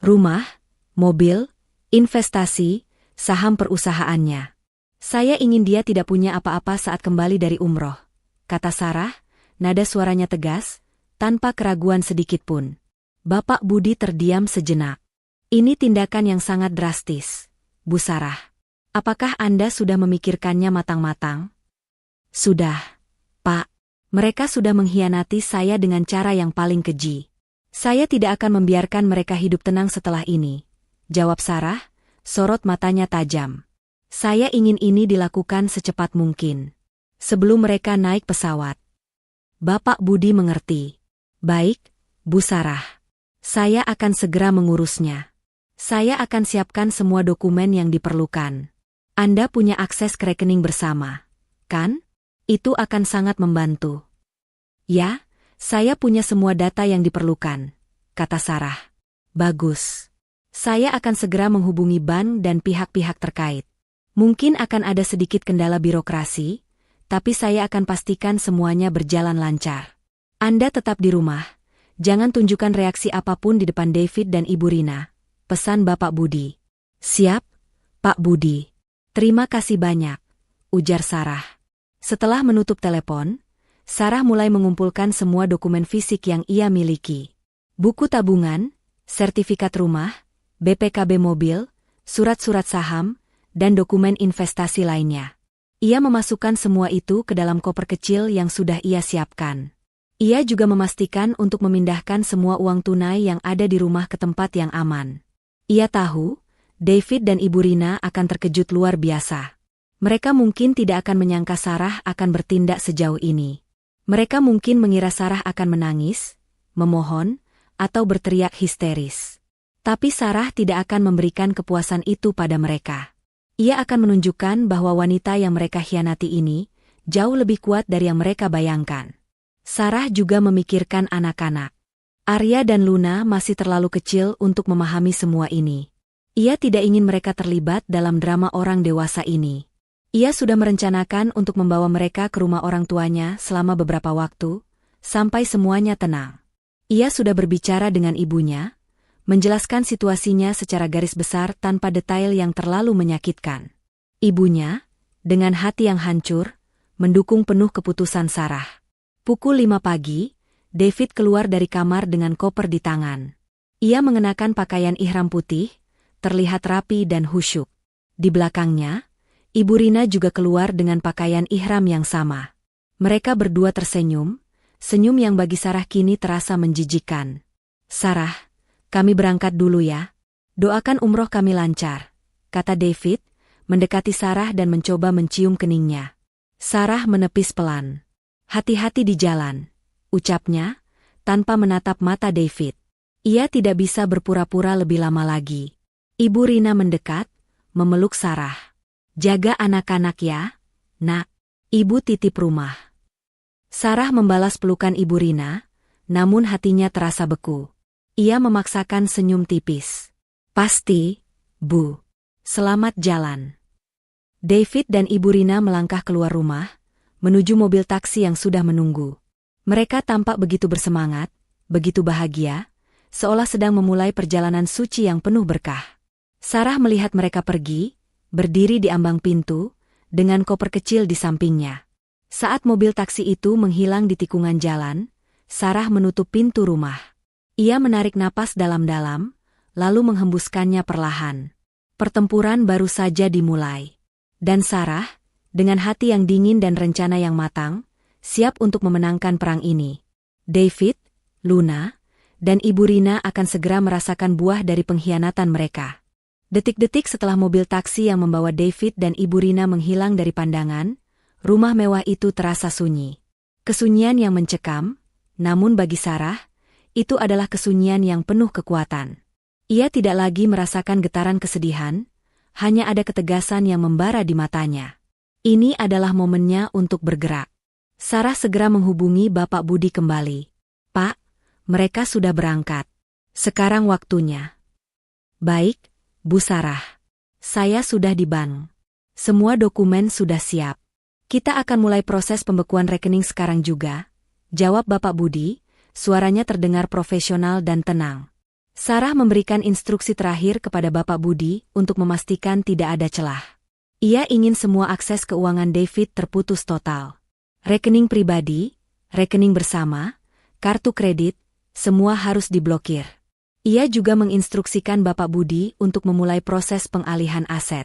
Speaker 1: Rumah, mobil, investasi, saham perusahaannya. Saya ingin dia tidak punya apa-apa saat kembali dari umroh," kata Sarah, nada suaranya tegas, tanpa keraguan sedikitpun. Bapak Budi terdiam sejenak. "Ini tindakan yang sangat drastis, Bu Sarah. Apakah Anda sudah memikirkannya matang-matang?" "Sudah, Pak. Mereka sudah mengkhianati saya dengan cara yang paling keji. Saya tidak akan membiarkan mereka hidup tenang setelah ini," jawab Sarah, sorot matanya tajam. "Saya ingin ini dilakukan secepat mungkin. Sebelum mereka naik pesawat." Bapak Budi mengerti. "Baik, Bu Sarah. Saya akan segera mengurusnya. Saya akan siapkan semua dokumen yang diperlukan. Anda punya akses ke rekening bersama, kan? Itu akan sangat membantu." "Ya, saya punya semua data yang diperlukan," kata Sarah. "Bagus. Saya akan segera menghubungi bank dan pihak-pihak terkait. Mungkin akan ada sedikit kendala birokrasi, tapi saya akan pastikan semuanya berjalan lancar. Anda tetap di rumah, jangan tunjukkan reaksi apapun di depan David dan Ibu Rina," pesan Bapak Budi. "Siap, Pak Budi. Terima kasih banyak," ujar Sarah. Setelah menutup telepon, Sarah mulai mengumpulkan semua dokumen fisik yang ia miliki. Buku tabungan, sertifikat rumah, BPKB mobil, surat-surat saham, dan dokumen investasi lainnya. Ia memasukkan semua itu ke dalam koper kecil yang sudah ia siapkan. Ia juga memastikan untuk memindahkan semua uang tunai yang ada di rumah ke tempat yang aman. Ia tahu, David dan Ibu Rina akan terkejut luar biasa. Mereka mungkin tidak akan menyangka Sarah akan bertindak sejauh ini. Mereka mungkin mengira Sarah akan menangis, memohon, atau berteriak histeris. Tapi Sarah tidak akan memberikan kepuasan itu pada mereka. Ia akan menunjukkan bahwa wanita yang mereka khianati ini jauh lebih kuat dari yang mereka bayangkan. Sarah juga memikirkan anak-anak. Arya dan Luna masih terlalu kecil untuk memahami semua ini. Ia tidak ingin mereka terlibat dalam drama orang dewasa ini. Ia sudah merencanakan untuk membawa mereka ke rumah orang tuanya selama beberapa waktu, sampai semuanya tenang. Ia sudah berbicara dengan ibunya, menjelaskan situasinya secara garis besar tanpa detail yang terlalu menyakitkan. Ibunya, dengan hati yang hancur, mendukung penuh keputusan Sarah. Pukul 5 pagi, David keluar dari kamar dengan koper di tangan. Ia mengenakan pakaian ihram putih, terlihat rapi dan khusyuk. Di belakangnya, Ibu Rina juga keluar dengan pakaian ihram yang sama. Mereka berdua tersenyum, senyum yang bagi Sarah kini terasa menjijikkan. "Sarah, kami berangkat dulu ya. Doakan umroh kami lancar," kata David, mendekati Sarah dan mencoba mencium keningnya. Sarah menepis pelan. "Hati-hati di jalan," ucapnya, tanpa menatap mata David. Ia tidak bisa berpura-pura lebih lama lagi. Ibu Rina mendekat, memeluk Sarah. "Jaga anak-anak ya, Nak. Ibu titip rumah." Sarah membalas pelukan Ibu Rina, namun hatinya terasa beku. Ia memaksakan senyum tipis. Pasti, Bu. Selamat jalan. David dan Ibu Rina melangkah keluar rumah, menuju mobil taksi yang sudah menunggu. Mereka tampak begitu bersemangat, begitu bahagia, seolah sedang memulai perjalanan suci yang penuh berkah. Sarah melihat mereka pergi, berdiri di ambang pintu, dengan koper kecil di sampingnya. Saat mobil taksi itu menghilang di tikungan jalan, Sarah menutup pintu rumah. Ia menarik napas dalam-dalam, lalu menghembuskannya perlahan. Pertempuran baru saja dimulai. Dan Sarah, dengan hati yang dingin dan rencana yang matang, siap untuk memenangkan perang ini. David, Luna, dan Ibu Rina akan segera merasakan buah dari pengkhianatan mereka. Detik-detik setelah mobil taksi yang membawa David dan Ibu Rina menghilang dari pandangan, rumah mewah itu terasa sunyi. Kesunyian yang mencekam, namun bagi Sarah, itu adalah kesunyian yang penuh kekuatan. Ia tidak lagi merasakan getaran kesedihan, hanya ada ketegasan yang membara di matanya. Ini adalah momennya untuk bergerak. Sarah segera menghubungi Bapak Budi kembali. Pak, mereka sudah berangkat. Sekarang waktunya. Baik, Bu Sarah. Saya sudah di bank. Semua dokumen sudah siap. Kita akan mulai proses pembekuan rekening sekarang juga, jawab Bapak Budi, suaranya terdengar profesional dan tenang. Sarah memberikan instruksi terakhir kepada Bapak Budi untuk memastikan tidak ada celah. Ia ingin semua akses keuangan David terputus total. Rekening pribadi, rekening bersama, kartu kredit, semua harus diblokir. Ia juga menginstruksikan Bapak Budi untuk memulai proses pengalihan aset.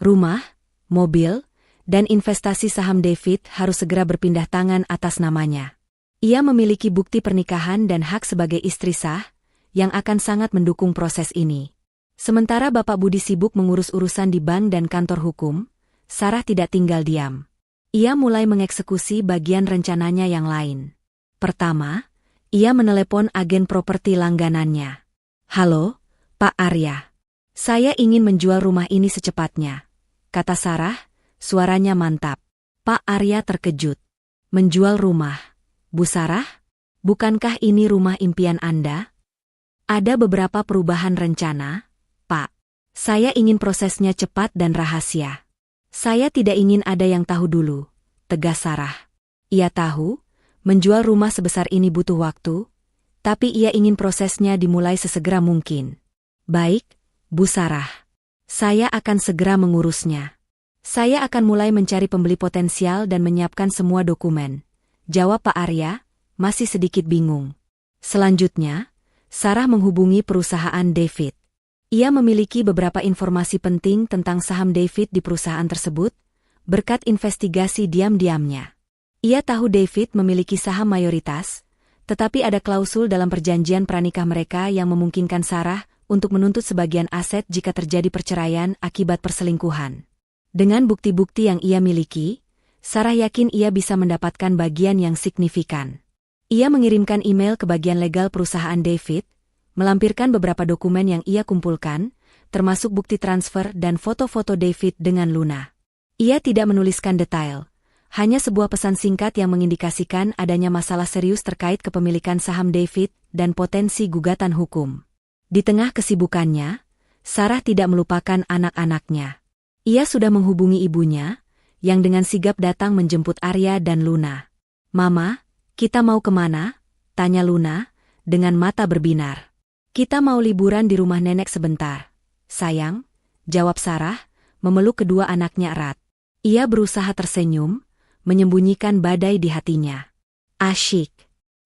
Speaker 1: Rumah, mobil, dan investasi saham David harus segera berpindah tangan atas namanya. Ia memiliki bukti pernikahan dan hak sebagai istri sah, yang akan sangat mendukung proses ini. Sementara Bapak Budi sibuk mengurus urusan di bank dan kantor hukum, Sarah tidak tinggal diam. Ia mulai mengeksekusi bagian rencananya yang lain. Pertama, ia menelepon agen properti langganannya. Halo, Pak Arya. Saya ingin menjual rumah ini secepatnya, kata Sarah, suaranya mantap. Pak Arya terkejut. Menjual rumah? Bu Sarah? Bukankah ini rumah impian Anda? Ada beberapa perubahan rencana, Pak. Saya ingin prosesnya cepat dan rahasia. Saya tidak ingin ada yang tahu dulu, tegas Sarah. Ia tahu, menjual rumah sebesar ini butuh waktu, tapi ia ingin prosesnya dimulai sesegera mungkin. Baik, Bu Sarah. Saya akan segera mengurusnya. Saya akan mulai mencari pembeli potensial dan menyiapkan semua dokumen, jawab Pak Arya, masih sedikit bingung. Selanjutnya, Sarah menghubungi perusahaan David. Ia memiliki beberapa informasi penting tentang saham David di perusahaan tersebut, berkat investigasi diam-diamnya. Ia tahu David memiliki saham mayoritas, tetapi ada klausul dalam perjanjian pranikah mereka yang memungkinkan Sarah untuk menuntut sebagian aset jika terjadi perceraian akibat perselingkuhan. Dengan bukti-bukti yang ia miliki, Sarah yakin ia bisa mendapatkan bagian yang signifikan. Ia mengirimkan email ke bagian legal perusahaan David, melampirkan beberapa dokumen yang ia kumpulkan, termasuk bukti transfer dan foto-foto David dengan Luna. Ia tidak menuliskan detail, hanya sebuah pesan singkat yang mengindikasikan adanya masalah serius terkait kepemilikan saham David dan potensi gugatan hukum. Di tengah kesibukannya, Sarah tidak melupakan anak-anaknya. Ia sudah menghubungi ibunya, yang dengan sigap datang menjemput Arya dan Luna. Mama, kita mau kemana? Tanya Luna, dengan mata berbinar. Kita mau liburan di rumah nenek sebentar. Sayang, jawab Sarah, memeluk kedua anaknya erat. Ia berusaha tersenyum, menyembunyikan badai di hatinya. Asyik.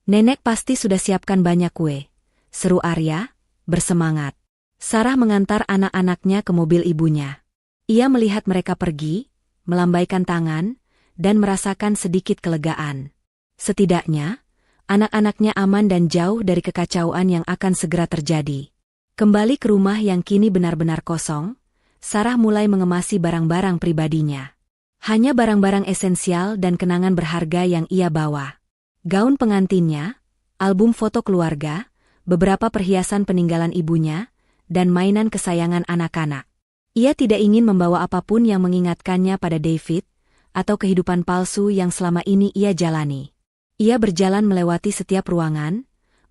Speaker 1: Nenek pasti sudah siapkan banyak kue, seru Arya, bersemangat. Sarah mengantar anak-anaknya ke mobil ibunya. Ia melihat mereka pergi, melambaikan tangan, dan merasakan sedikit kelegaan. Setidaknya, anak-anaknya aman dan jauh dari kekacauan yang akan segera terjadi. Kembali ke rumah yang kini benar-benar kosong, Sarah mulai mengemasi barang-barang pribadinya. Hanya barang-barang esensial dan kenangan berharga yang ia bawa. Gaun pengantinnya, album foto keluarga, beberapa perhiasan peninggalan ibunya, dan mainan kesayangan anak-anak. Ia tidak ingin membawa apapun yang mengingatkannya pada David, atau kehidupan palsu yang selama ini ia jalani. Ia berjalan melewati setiap ruangan,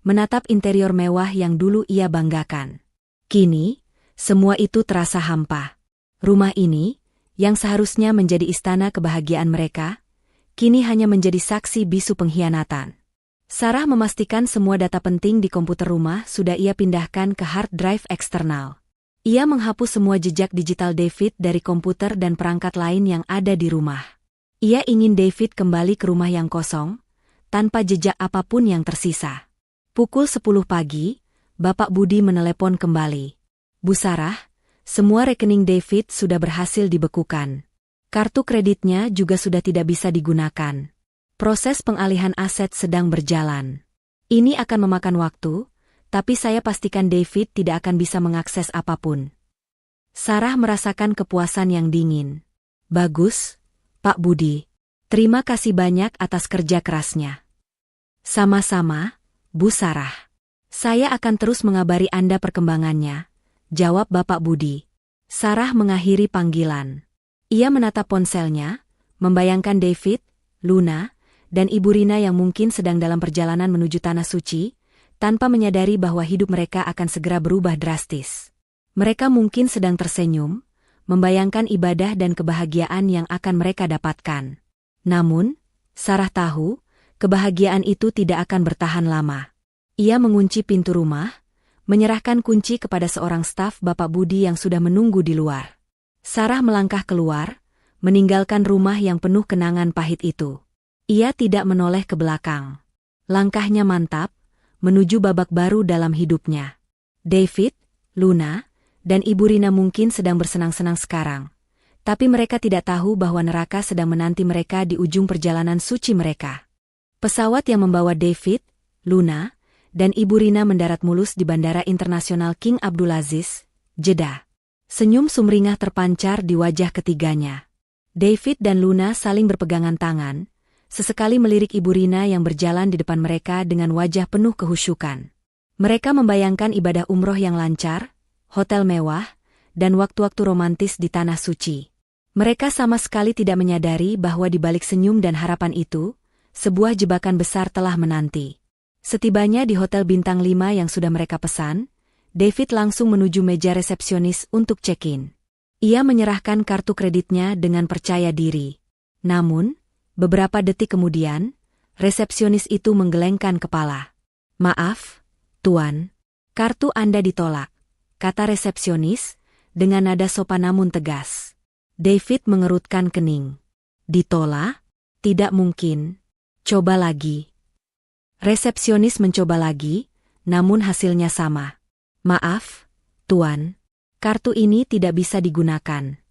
Speaker 1: menatap interior mewah yang dulu ia banggakan. Kini, semua itu terasa hampa. Rumah ini, yang seharusnya menjadi istana kebahagiaan mereka, kini hanya menjadi saksi bisu pengkhianatan. Sarah memastikan semua data penting di komputer rumah sudah ia pindahkan ke hard drive eksternal. Ia menghapus semua jejak digital David dari komputer dan perangkat lain yang ada di rumah. Ia ingin David kembali ke rumah yang kosong, tanpa jejak apapun yang tersisa. Pukul 10 pagi, Bapak Budi menelepon kembali. Bu Sarah, semua rekening David sudah berhasil dibekukan. Kartu kreditnya juga sudah tidak bisa digunakan. Proses pengalihan aset sedang berjalan. Ini akan memakan waktu, tapi saya pastikan David tidak akan bisa mengakses apapun. Sarah merasakan kepuasan yang dingin. Bagus, Pak Budi. Terima kasih banyak atas kerja kerasnya. Sama-sama, Bu Sarah. Saya akan terus mengabari Anda perkembangannya, jawab Bapak Budi. Sarah mengakhiri panggilan. Ia menatap ponselnya, membayangkan David, Luna, dan Ibu Rina yang mungkin sedang dalam perjalanan menuju Tanah Suci, tanpa menyadari bahwa hidup mereka akan segera berubah drastis. Mereka mungkin sedang tersenyum, membayangkan ibadah dan kebahagiaan yang akan mereka dapatkan. Namun, Sarah tahu, kebahagiaan itu tidak akan bertahan lama. Ia mengunci pintu rumah, menyerahkan kunci kepada seorang staf Bapak Budi yang sudah menunggu di luar. Sarah melangkah keluar, meninggalkan rumah yang penuh kenangan pahit itu. Ia tidak menoleh ke belakang. Langkahnya mantap, menuju babak baru dalam hidupnya. David, Luna, dan Ibu Rina mungkin sedang bersenang-senang sekarang. Tapi mereka tidak tahu bahwa neraka sedang menanti mereka di ujung perjalanan suci mereka. Pesawat yang membawa David, Luna, dan Ibu Rina mendarat mulus di Bandara Internasional King Abdulaziz, Jeddah. Senyum sumringah terpancar di wajah ketiganya. David dan Luna saling berpegangan tangan, sesekali melirik Ibu Rina yang berjalan di depan mereka dengan wajah penuh kehusyukan. Mereka membayangkan ibadah umroh yang lancar, hotel mewah, dan waktu-waktu romantis di Tanah Suci. Mereka sama sekali tidak menyadari bahwa di balik senyum dan harapan itu, sebuah jebakan besar telah menanti. Setibanya di hotel bintang 5 yang sudah mereka pesan, David langsung menuju meja resepsionis untuk check-in. Ia menyerahkan kartu kreditnya dengan percaya diri. Namun, beberapa detik kemudian, resepsionis itu menggelengkan kepala. Maaf, Tuan, kartu Anda ditolak, kata resepsionis, dengan nada sopan namun tegas. David mengerutkan kening. Ditolak? Tidak mungkin. Coba lagi. Resepsionis mencoba lagi, namun hasilnya sama. Maaf, Tuan, kartu ini tidak bisa digunakan.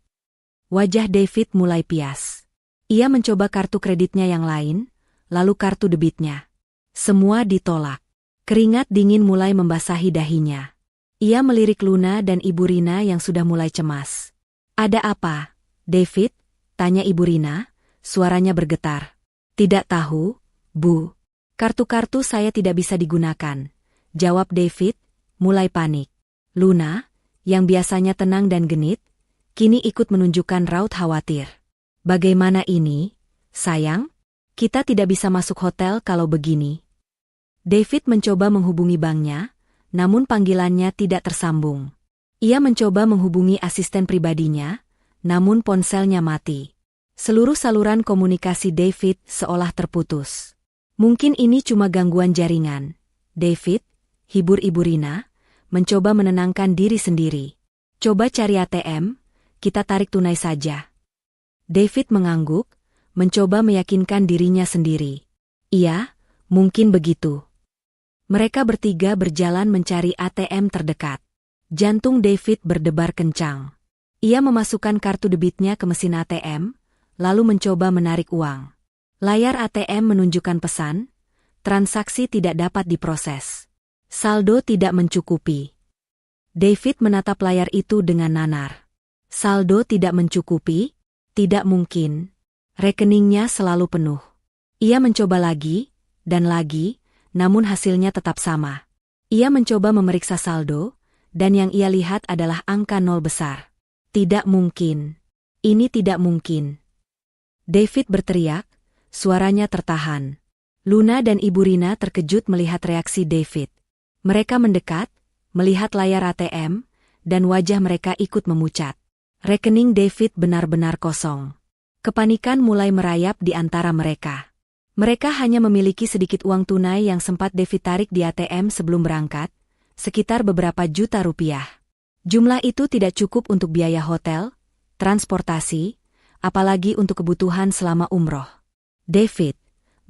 Speaker 1: Wajah David mulai pias. Ia mencoba kartu kreditnya yang lain, lalu kartu debitnya. Semua ditolak. Keringat dingin mulai membasahi dahinya. Ia melirik Luna dan Ibu Rina yang sudah mulai cemas. Ada apa, David? Tanya Ibu Rina, suaranya bergetar. Tidak tahu, Bu. Kartu-kartu saya tidak bisa digunakan, jawab David, mulai panik. Luna, yang biasanya tenang dan genit, kini ikut menunjukkan raut khawatir. Bagaimana ini, sayang? Kita tidak bisa masuk hotel kalau begini. David mencoba menghubungi banknya, namun panggilannya tidak tersambung. Ia mencoba menghubungi asisten pribadinya, namun ponselnya mati. Seluruh saluran komunikasi David seolah terputus. Mungkin ini cuma gangguan jaringan. David, hibur Ibu Rina, mencoba menenangkan diri sendiri. Coba cari ATM, kita tarik tunai saja. David mengangguk, mencoba meyakinkan dirinya sendiri. Iya, mungkin begitu. Mereka bertiga berjalan mencari ATM terdekat. Jantung David berdebar kencang. Ia memasukkan kartu debitnya ke mesin ATM, lalu mencoba menarik uang. Layar ATM menunjukkan pesan, transaksi tidak dapat diproses. Saldo tidak mencukupi. David menatap layar itu dengan nanar. Saldo tidak mencukupi? Tidak mungkin. Rekeningnya selalu penuh. Ia mencoba lagi, dan lagi, namun hasilnya tetap sama. Ia mencoba memeriksa saldo, dan yang ia lihat adalah angka 0 besar. Tidak mungkin. Ini tidak mungkin. David berteriak, suaranya tertahan. Luna dan Ibu Rina terkejut melihat reaksi David. Mereka mendekat, melihat layar ATM, dan wajah mereka ikut memucat. Rekening David benar-benar kosong. Kepanikan mulai merayap di antara mereka. Mereka hanya memiliki sedikit uang tunai yang sempat David tarik di ATM sebelum berangkat, sekitar beberapa juta rupiah. Jumlah itu tidak cukup untuk biaya hotel, transportasi, apalagi untuk kebutuhan selama umroh. David,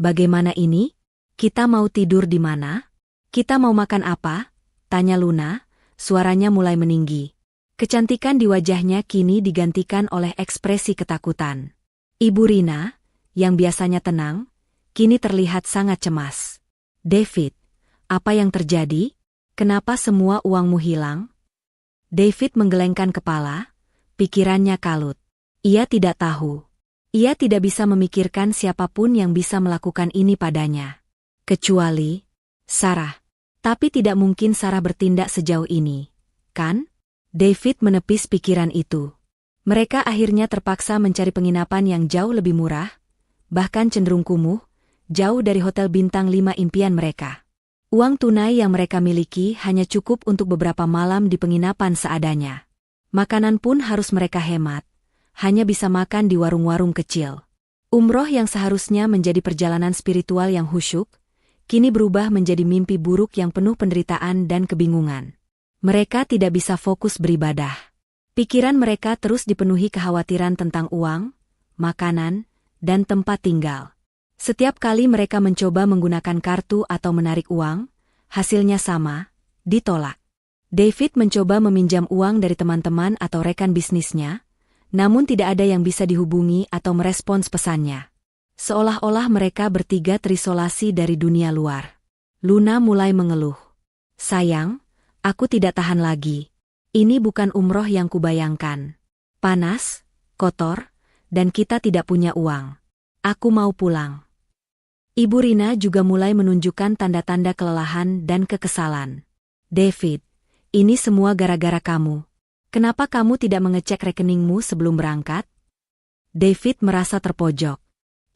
Speaker 1: bagaimana ini? Kita mau tidur di mana? Kita mau makan apa? Tanya Luna, suaranya mulai meninggi. Kecantikan di wajahnya kini digantikan oleh ekspresi ketakutan. Ibu Rina, yang biasanya tenang, kini terlihat sangat cemas. David, apa yang terjadi? Kenapa semua uangmu hilang? David menggelengkan kepala, pikirannya kalut. Ia tidak tahu. Ia tidak bisa memikirkan siapapun yang bisa melakukan ini padanya. Kecuali Sarah. Tapi tidak mungkin Sarah bertindak sejauh ini, kan? David menepis pikiran itu. Mereka akhirnya terpaksa mencari penginapan yang jauh lebih murah, bahkan cenderung kumuh, jauh dari hotel bintang 5 impian mereka. Uang tunai yang mereka miliki hanya cukup untuk beberapa malam di penginapan seadanya. Makanan pun harus mereka hemat, hanya bisa makan di warung-warung kecil. Umroh yang seharusnya menjadi perjalanan spiritual yang khusyuk, kini berubah menjadi mimpi buruk yang penuh penderitaan dan kebingungan. Mereka tidak bisa fokus beribadah. Pikiran mereka terus dipenuhi kekhawatiran tentang uang, makanan, dan tempat tinggal. Setiap kali mereka mencoba menggunakan kartu atau menarik uang, hasilnya sama, ditolak. David mencoba meminjam uang dari teman-teman atau rekan bisnisnya, namun tidak ada yang bisa dihubungi atau merespons pesannya. Seolah-olah mereka bertiga terisolasi dari dunia luar. Luna mulai mengeluh. Sayang, aku tidak tahan lagi. Ini bukan umroh yang kubayangkan. Panas, kotor, dan kita tidak punya uang. Aku mau pulang. Ibu Rina juga mulai menunjukkan tanda-tanda kelelahan dan kekesalan. David, ini semua gara-gara kamu. Kenapa kamu tidak mengecek rekeningmu sebelum berangkat? David merasa terpojok.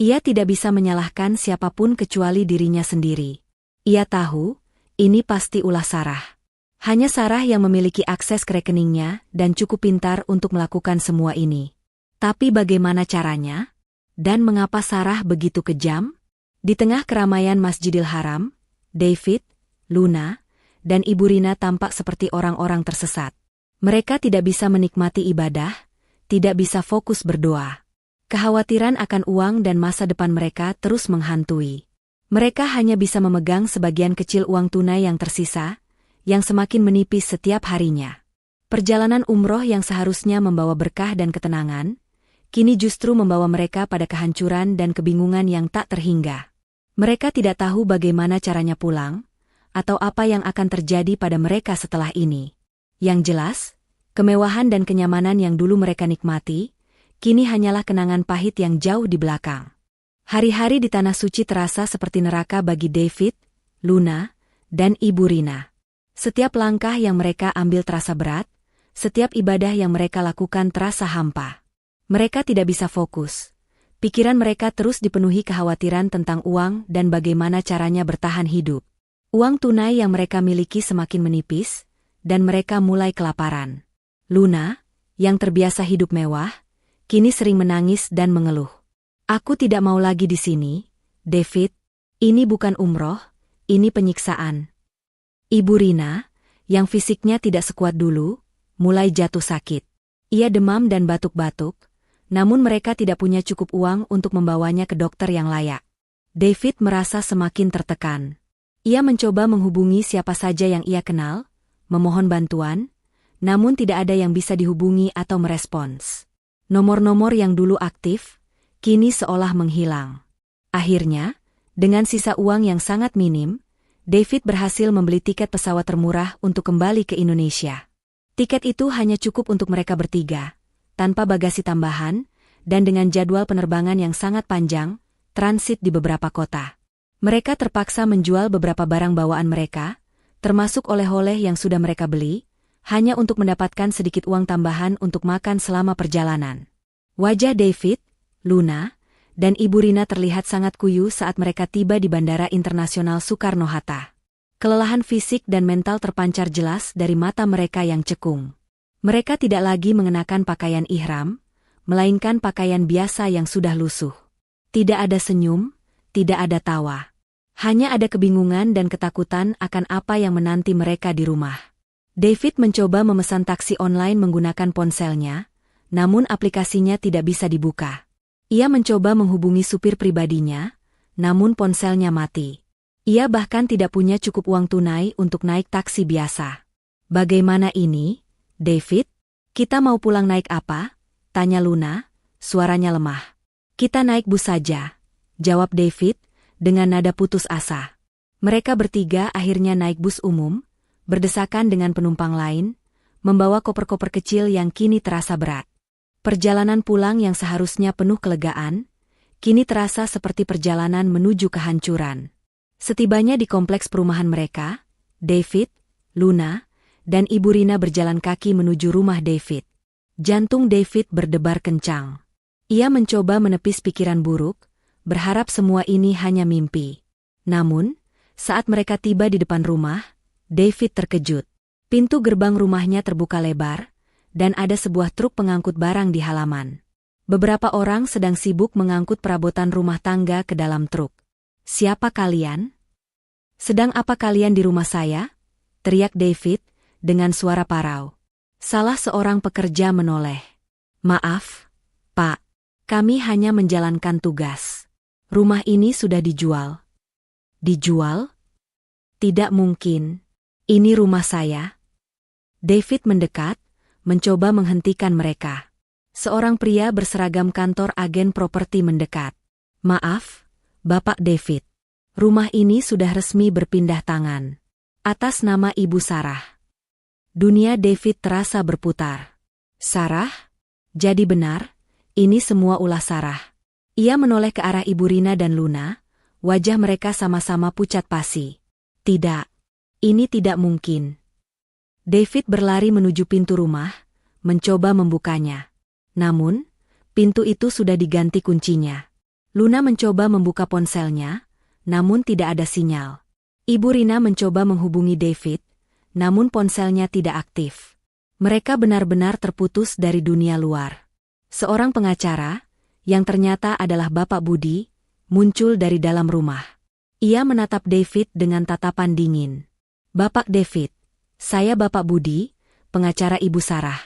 Speaker 1: Ia tidak bisa menyalahkan siapapun kecuali dirinya sendiri. Ia tahu, ini pasti ulah Sarah. Hanya Sarah yang memiliki akses ke rekeningnya dan cukup pintar untuk melakukan semua ini. Tapi bagaimana caranya? Dan mengapa Sarah begitu kejam? Di tengah keramaian Masjidil Haram, David, Luna, dan Ibu Rina tampak seperti orang-orang tersesat. Mereka tidak bisa menikmati ibadah, tidak bisa fokus berdoa. Kekhawatiran akan uang dan masa depan mereka terus menghantui. Mereka hanya bisa memegang sebagian kecil uang tunai yang tersisa, yang semakin menipis setiap harinya. Perjalanan umroh yang seharusnya membawa berkah dan ketenangan, kini justru membawa mereka pada kehancuran dan kebingungan yang tak terhingga. Mereka tidak tahu bagaimana caranya pulang, atau apa yang akan terjadi pada mereka setelah ini. Yang jelas, kemewahan dan kenyamanan yang dulu mereka nikmati, kini hanyalah kenangan pahit yang jauh di belakang. Hari-hari di Tanah Suci terasa seperti neraka bagi David, Luna, dan Ibu Rina. Setiap langkah yang mereka ambil terasa berat, setiap ibadah yang mereka lakukan terasa hampa. Mereka tidak bisa fokus. Pikiran mereka terus dipenuhi kekhawatiran tentang uang dan bagaimana caranya bertahan hidup. Uang tunai yang mereka miliki semakin menipis, dan mereka mulai kelaparan. Luna, yang terbiasa hidup mewah, kini sering menangis dan mengeluh. Aku tidak mau lagi di sini, David. Ini bukan umroh, ini penyiksaan. Ibu Rina, yang fisiknya tidak sekuat dulu, mulai jatuh sakit. Ia demam dan batuk-batuk, namun mereka tidak punya cukup uang untuk membawanya ke dokter yang layak. David merasa semakin tertekan. Ia mencoba menghubungi siapa saja yang ia kenal, memohon bantuan, namun tidak ada yang bisa dihubungi atau merespons. Nomor-nomor yang dulu aktif, kini seolah menghilang. Akhirnya, dengan sisa uang yang sangat minim, David berhasil membeli tiket pesawat termurah untuk kembali ke Indonesia. Tiket itu hanya cukup untuk mereka bertiga, tanpa bagasi tambahan, dan dengan jadwal penerbangan yang sangat panjang, transit di beberapa kota. Mereka terpaksa menjual beberapa barang bawaan mereka, termasuk oleh-oleh yang sudah mereka beli, hanya untuk mendapatkan sedikit uang tambahan untuk makan selama perjalanan. Wajah David, Luna, dan Ibu Rina terlihat sangat kuyu saat mereka tiba di Bandara Internasional Soekarno-Hatta. Kelelahan fisik dan mental terpancar jelas dari mata mereka yang cekung. Mereka tidak lagi mengenakan pakaian ihram, melainkan pakaian biasa yang sudah lusuh. Tidak ada senyum, tidak ada tawa. Hanya ada kebingungan dan ketakutan akan apa yang menanti mereka di rumah. David mencoba memesan taksi online menggunakan ponselnya, namun aplikasinya tidak bisa dibuka. Ia mencoba menghubungi supir pribadinya, namun ponselnya mati. Ia bahkan tidak punya cukup uang tunai untuk naik taksi biasa. "Bagaimana ini, David? Kita mau pulang naik apa?" tanya Luna, suaranya lemah. "Kita naik bus saja," jawab David, dengan nada putus asa. Mereka bertiga akhirnya naik bus umum, berdesakan dengan penumpang lain, membawa koper-koper kecil yang kini terasa berat. Perjalanan pulang yang seharusnya penuh kelegaan, kini terasa seperti perjalanan menuju kehancuran. Setibanya di kompleks perumahan mereka, David, Luna, dan Ibu Rina berjalan kaki menuju rumah David. Jantung David berdebar kencang. Ia mencoba menepis pikiran buruk, berharap semua ini hanya mimpi. Namun, saat mereka tiba di depan rumah, David terkejut. Pintu gerbang rumahnya terbuka lebar, dan ada sebuah truk pengangkut barang di halaman. Beberapa orang sedang sibuk mengangkut perabotan rumah tangga ke dalam truk. "Siapa kalian? Sedang apa kalian di rumah saya?" teriak David, dengan suara parau. Salah seorang pekerja menoleh. "Maaf, Pak. Kami hanya menjalankan tugas. Rumah ini sudah dijual." "Dijual? Tidak mungkin. Ini rumah saya." David mendekat, mencoba menghentikan mereka. Seorang pria berseragam kantor agen properti mendekat. "Maaf, Bapak David. Rumah ini sudah resmi berpindah tangan. Atas nama Ibu Sarah." Dunia David terasa berputar. "Sarah? Jadi benar, ini semua ulah Sarah." Ia menoleh ke arah Ibu Rina dan Luna, wajah mereka sama-sama pucat pasi. "Tidak. Ini tidak mungkin." David berlari menuju pintu rumah, mencoba membukanya. Namun, pintu itu sudah diganti kuncinya. Luna mencoba membuka ponselnya, namun tidak ada sinyal. Ibu Rina mencoba menghubungi David, namun ponselnya tidak aktif. Mereka benar-benar terputus dari dunia luar. Seorang pengacara, yang ternyata adalah Bapak Budi, muncul dari dalam rumah. Ia menatap David dengan tatapan dingin. "Bapak David, saya Bapak Budi, pengacara Ibu Sarah.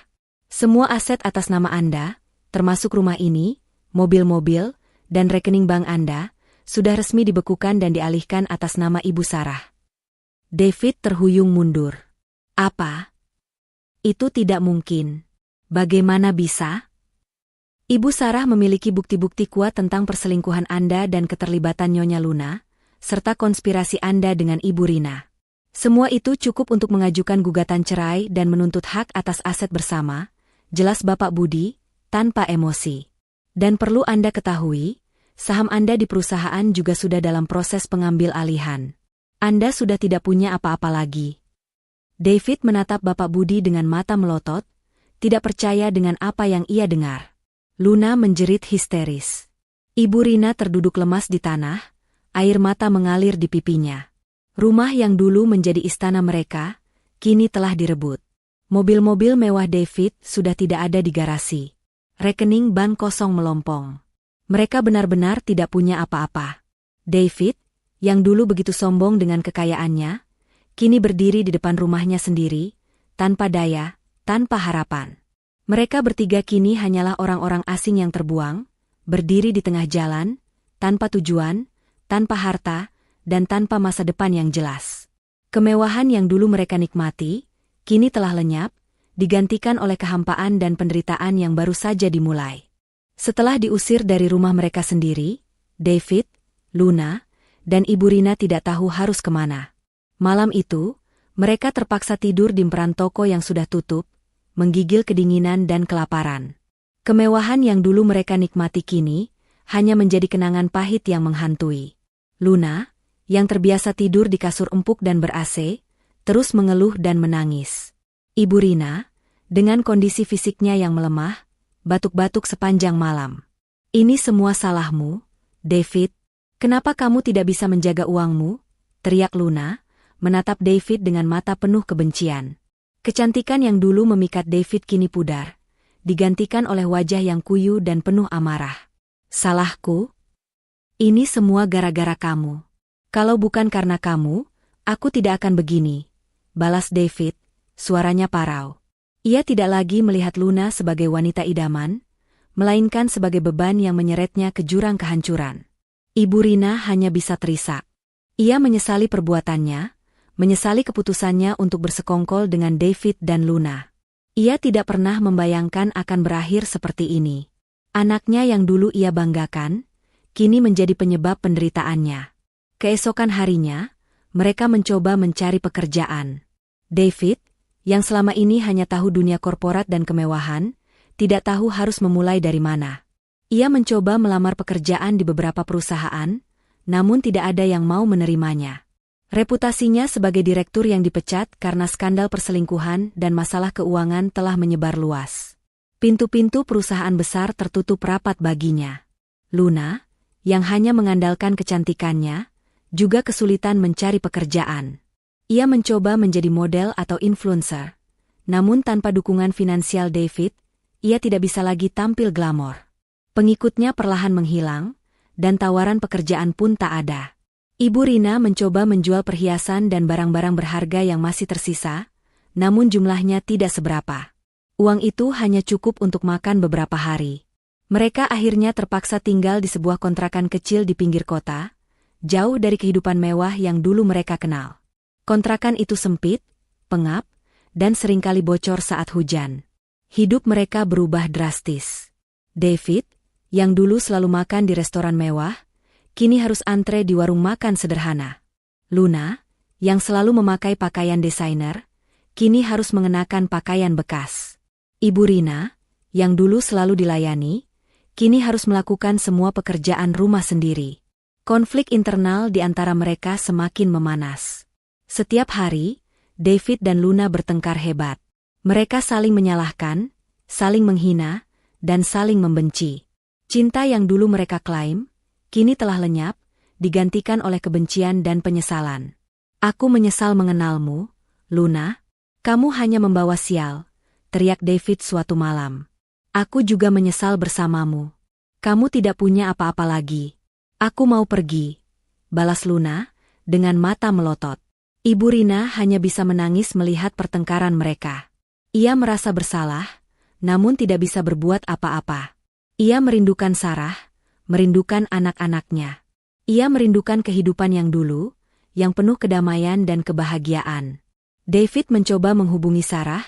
Speaker 1: Semua aset atas nama Anda, termasuk rumah ini, mobil-mobil, dan rekening bank Anda, sudah resmi dibekukan dan dialihkan atas nama Ibu Sarah." David terhuyung mundur. "Apa? Itu tidak mungkin. Bagaimana bisa? Ibu Sarah memiliki bukti-bukti kuat tentang perselingkuhan Anda dan keterlibatan Nyonya Luna, serta konspirasi Anda dengan Ibu Rina. Semua itu cukup untuk mengajukan gugatan cerai dan menuntut hak atas aset bersama," jelas Bapak Budi, tanpa emosi. "Dan perlu Anda ketahui, saham Anda di perusahaan juga sudah dalam proses pengambil alihan. Anda sudah tidak punya apa-apa lagi." David menatap Bapak Budi dengan mata melotot, tidak percaya dengan apa yang ia dengar. Luna menjerit histeris. Ibu Rina terduduk lemas di tanah, air mata mengalir di pipinya. Rumah yang dulu menjadi istana mereka, kini telah direbut. Mobil-mobil mewah David sudah tidak ada di garasi. Rekening bank kosong melompong. Mereka benar-benar tidak punya apa-apa. David, yang dulu begitu sombong dengan kekayaannya, kini berdiri di depan rumahnya sendiri, tanpa daya, tanpa harapan. Mereka bertiga kini hanyalah orang-orang asing yang terbuang, berdiri di tengah jalan, tanpa tujuan, tanpa harta, dan tanpa masa depan yang jelas. Kemewahan yang dulu mereka nikmati, kini telah lenyap, digantikan oleh kehampaan dan penderitaan yang baru saja dimulai. Setelah diusir dari rumah mereka sendiri, David, Luna, dan Ibu Rina tidak tahu harus kemana. Malam itu, mereka terpaksa tidur di emperan toko yang sudah tutup, menggigil kedinginan dan kelaparan. Kemewahan yang dulu mereka nikmati kini, hanya menjadi kenangan pahit yang menghantui. Luna, yang terbiasa tidur di kasur empuk dan ber-AC, terus mengeluh dan menangis. Ibu Rina, dengan kondisi fisiknya yang melemah, batuk-batuk sepanjang malam. Ini semua salahmu, David. Kenapa kamu tidak bisa menjaga uangmu? Teriak Luna, menatap David dengan mata penuh kebencian. Kecantikan yang dulu memikat David kini pudar, digantikan oleh wajah yang kuyu dan penuh amarah. Salahku? Ini semua gara-gara kamu. Kalau bukan karena kamu, aku tidak akan begini, balas David, suaranya parau. Ia tidak lagi melihat Luna sebagai wanita idaman, melainkan sebagai beban yang menyeretnya ke jurang kehancuran. Ibu Rina hanya bisa terisak. Ia menyesali perbuatannya, menyesali keputusannya untuk bersekongkol dengan David dan Luna. Ia tidak pernah membayangkan akan berakhir seperti ini. Anaknya yang dulu ia banggakan, kini menjadi penyebab penderitaannya. Keesokan harinya, mereka mencoba mencari pekerjaan. David, yang selama ini hanya tahu dunia korporat dan kemewahan, tidak tahu harus memulai dari mana. Ia mencoba melamar pekerjaan di beberapa perusahaan, namun tidak ada yang mau menerimanya. Reputasinya sebagai direktur yang dipecat karena skandal perselingkuhan dan masalah keuangan telah menyebar luas. Pintu-pintu perusahaan besar tertutup rapat baginya. Luna, yang hanya mengandalkan kecantikannya, juga kesulitan mencari pekerjaan. Ia mencoba menjadi model atau influencer, namun tanpa dukungan finansial David, ia tidak bisa lagi tampil glamor. Pengikutnya perlahan menghilang, dan tawaran pekerjaan pun tak ada. Ibu Rina mencoba menjual perhiasan dan barang-barang berharga yang masih tersisa, namun jumlahnya tidak seberapa. Uang itu hanya cukup untuk makan beberapa hari. Mereka akhirnya terpaksa tinggal di sebuah kontrakan kecil di pinggir kota, jauh dari kehidupan mewah yang dulu mereka kenal. Kontrakan itu sempit, pengap, dan seringkali bocor saat hujan. Hidup mereka berubah drastis. David, yang dulu selalu makan di restoran mewah, kini harus antre di warung makan sederhana. Luna, yang selalu memakai pakaian desainer, kini harus mengenakan pakaian bekas. Ibu Rina, yang dulu selalu dilayani, kini harus melakukan semua pekerjaan rumah sendiri. Konflik internal di antara mereka semakin memanas. Setiap hari, David dan Luna bertengkar hebat. Mereka saling menyalahkan, saling menghina, dan saling membenci. Cinta yang dulu mereka klaim, kini telah lenyap, digantikan oleh kebencian dan penyesalan. Aku menyesal mengenalmu, Luna. Kamu hanya membawa sial, teriak David suatu malam. Aku juga menyesal bersamamu. Kamu tidak punya apa-apa lagi. Aku mau pergi, balas Luna, dengan mata melotot. Ibu Rina hanya bisa menangis melihat pertengkaran mereka. Ia merasa bersalah, namun tidak bisa berbuat apa-apa. Ia merindukan Sarah, merindukan anak-anaknya. Ia merindukan kehidupan yang dulu, yang penuh kedamaian dan kebahagiaan. David mencoba menghubungi Sarah,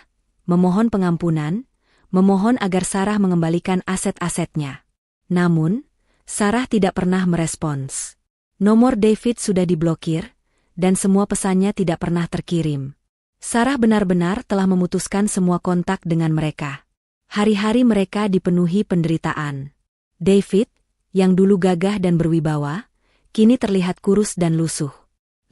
Speaker 1: memohon pengampunan, memohon agar Sarah mengembalikan aset-asetnya. Namun, Sarah tidak pernah merespons. Nomor David sudah diblokir, dan semua pesannya tidak pernah terkirim. Sarah benar-benar telah memutuskan semua kontak dengan mereka. Hari-hari mereka dipenuhi penderitaan. David, yang dulu gagah dan berwibawa, kini terlihat kurus dan lusuh.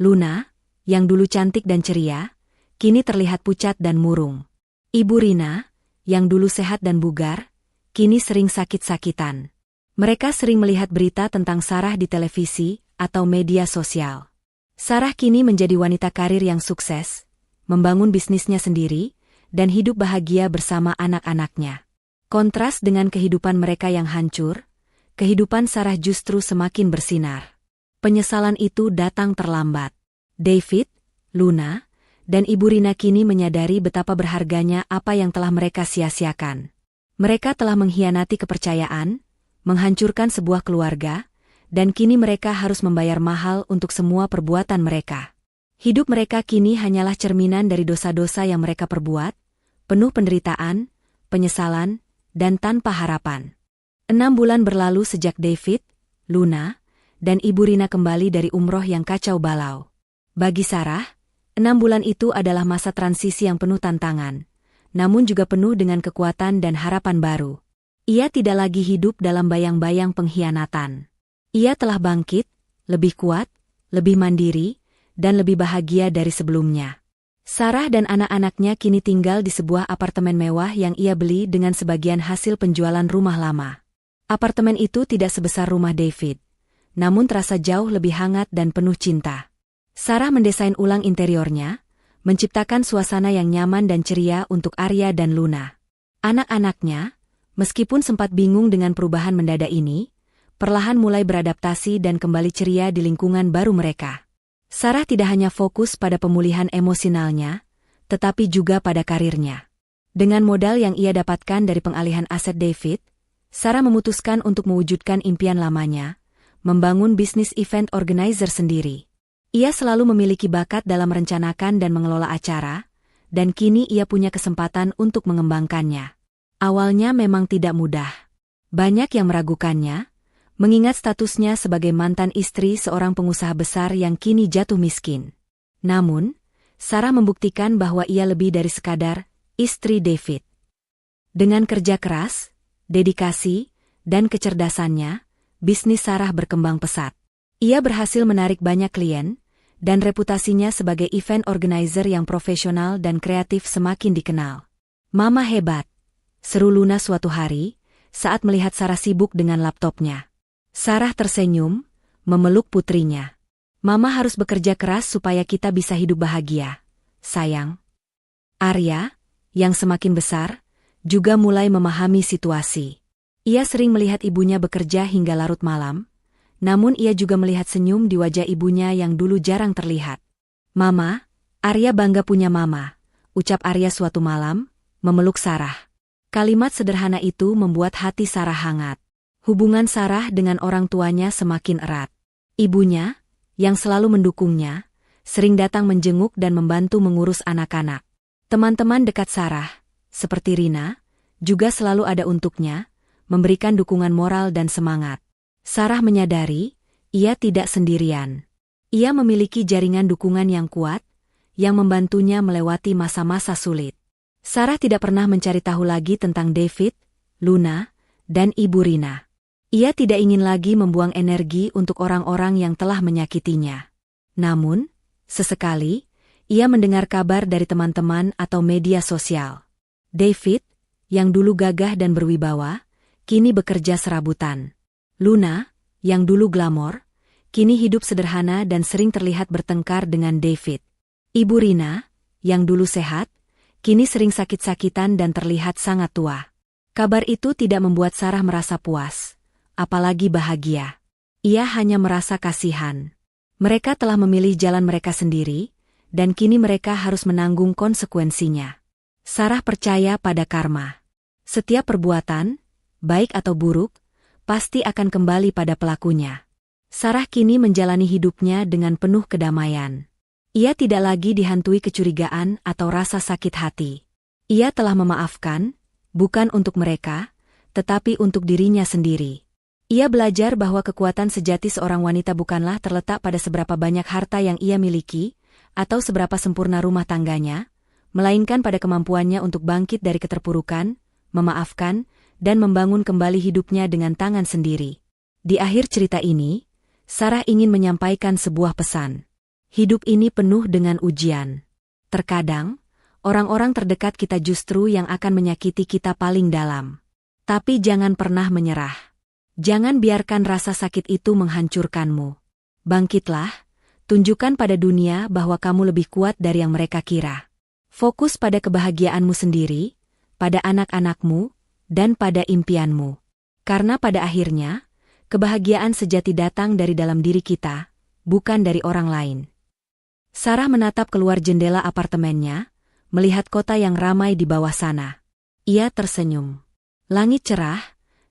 Speaker 1: Luna, yang dulu cantik dan ceria, kini terlihat pucat dan murung. Ibu Rina, yang dulu sehat dan bugar, kini sering sakit-sakitan. Mereka sering melihat berita tentang Sarah di televisi atau media sosial. Sarah kini menjadi wanita karir yang sukses, membangun bisnisnya sendiri, dan hidup bahagia bersama anak-anaknya. Kontras dengan kehidupan mereka yang hancur, kehidupan Sarah justru semakin bersinar. Penyesalan itu datang terlambat. David, Luna, dan Ibu Rina kini menyadari betapa berharganya apa yang telah mereka sia-siakan. Mereka telah mengkhianati kepercayaan, menghancurkan sebuah keluarga, dan kini mereka harus membayar mahal untuk semua perbuatan mereka. Hidup mereka kini hanyalah cerminan dari dosa-dosa yang mereka perbuat, penuh penderitaan, penyesalan, dan tanpa harapan. 6 bulan berlalu sejak David, Luna, dan Ibu Rina kembali dari umroh yang kacau balau. Bagi Sarah, 6 bulan itu adalah masa transisi yang penuh tantangan, namun juga penuh dengan kekuatan dan harapan baru. Ia tidak lagi hidup dalam bayang-bayang pengkhianatan. Ia telah bangkit, lebih kuat, lebih mandiri, dan lebih bahagia dari sebelumnya. Sarah dan anak-anaknya kini tinggal di sebuah apartemen mewah yang ia beli dengan sebagian hasil penjualan rumah lama. Apartemen itu tidak sebesar rumah David, namun terasa jauh lebih hangat dan penuh cinta. Sarah mendesain ulang interiornya, menciptakan suasana yang nyaman dan ceria untuk Arya dan Luna. Anak-anaknya, meskipun sempat bingung dengan perubahan mendadak ini, perlahan mulai beradaptasi dan kembali ceria di lingkungan baru mereka. Sarah tidak hanya fokus pada pemulihan emosionalnya, tetapi juga pada karirnya. Dengan modal yang ia dapatkan dari pengalihan aset David, Sarah memutuskan untuk mewujudkan impian lamanya, membangun bisnis event organizer sendiri. Ia selalu memiliki bakat dalam merencanakan dan mengelola acara, dan kini ia punya kesempatan untuk mengembangkannya. Awalnya memang tidak mudah. Banyak yang meragukannya, mengingat statusnya sebagai mantan istri seorang pengusaha besar yang kini jatuh miskin. Namun, Sarah membuktikan bahwa ia lebih dari sekadar istri David. Dengan kerja keras, dedikasi, dan kecerdasannya, bisnis Sarah berkembang pesat. Ia berhasil menarik banyak klien, dan reputasinya sebagai event organizer yang profesional dan kreatif semakin dikenal. "Mama hebat," seru Luna suatu hari, saat melihat Sarah sibuk dengan laptopnya. Sarah tersenyum, memeluk putrinya. "Mama harus bekerja keras supaya kita bisa hidup bahagia, sayang." Arya, yang semakin besar, juga mulai memahami situasi. Ia sering melihat ibunya bekerja hingga larut malam, namun ia juga melihat senyum di wajah ibunya yang dulu jarang terlihat. "Mama, Arya bangga punya mama," ucap Arya suatu malam, memeluk Sarah. Kalimat sederhana itu membuat hati Sarah hangat. Hubungan Sarah dengan orang tuanya semakin erat. Ibunya, yang selalu mendukungnya, sering datang menjenguk dan membantu mengurus anak-anak. Teman-teman dekat Sarah, seperti Rina, juga selalu ada untuknya, memberikan dukungan moral dan semangat. Sarah menyadari, ia tidak sendirian. Ia memiliki jaringan dukungan yang kuat, yang membantunya melewati masa-masa sulit. Sarah tidak pernah mencari tahu lagi tentang David, Luna, dan Ibu Rina. Ia tidak ingin lagi membuang energi untuk orang-orang yang telah menyakitinya. Namun, sesekali, ia mendengar kabar dari teman-teman atau media sosial. David, yang dulu gagah dan berwibawa, kini bekerja serabutan. Luna, yang dulu glamor, kini hidup sederhana dan sering terlihat bertengkar dengan David. Ibu Rina, yang dulu sehat, kini sering sakit-sakitan dan terlihat sangat tua. Kabar itu tidak membuat Sarah merasa puas, apalagi bahagia. Ia hanya merasa kasihan. Mereka telah memilih jalan mereka sendiri, dan kini mereka harus menanggung konsekuensinya. Sarah percaya pada karma. Setiap perbuatan, baik atau buruk, pasti akan kembali pada pelakunya. Sarah kini menjalani hidupnya dengan penuh kedamaian. Ia tidak lagi dihantui kecurigaan atau rasa sakit hati. Ia telah memaafkan, bukan untuk mereka, tetapi untuk dirinya sendiri. Ia belajar bahwa kekuatan sejati seorang wanita bukanlah terletak pada seberapa banyak harta yang ia miliki, atau seberapa sempurna rumah tangganya, melainkan pada kemampuannya untuk bangkit dari keterpurukan, memaafkan, dan membangun kembali hidupnya dengan tangan sendiri. Di akhir cerita ini, Sarah ingin menyampaikan sebuah pesan. Hidup ini penuh dengan ujian. Terkadang, orang-orang terdekat kita justru yang akan menyakiti kita paling dalam. Tapi jangan pernah menyerah. Jangan biarkan rasa sakit itu menghancurkanmu. Bangkitlah, tunjukkan pada dunia bahwa kamu lebih kuat dari yang mereka kira. Fokus pada kebahagiaanmu sendiri, pada anak-anakmu, dan pada impianmu. Karena pada akhirnya, kebahagiaan sejati datang dari dalam diri kita, bukan dari orang lain. Sarah menatap keluar jendela apartemennya, melihat kota yang ramai di bawah sana. Ia tersenyum. Langit cerah,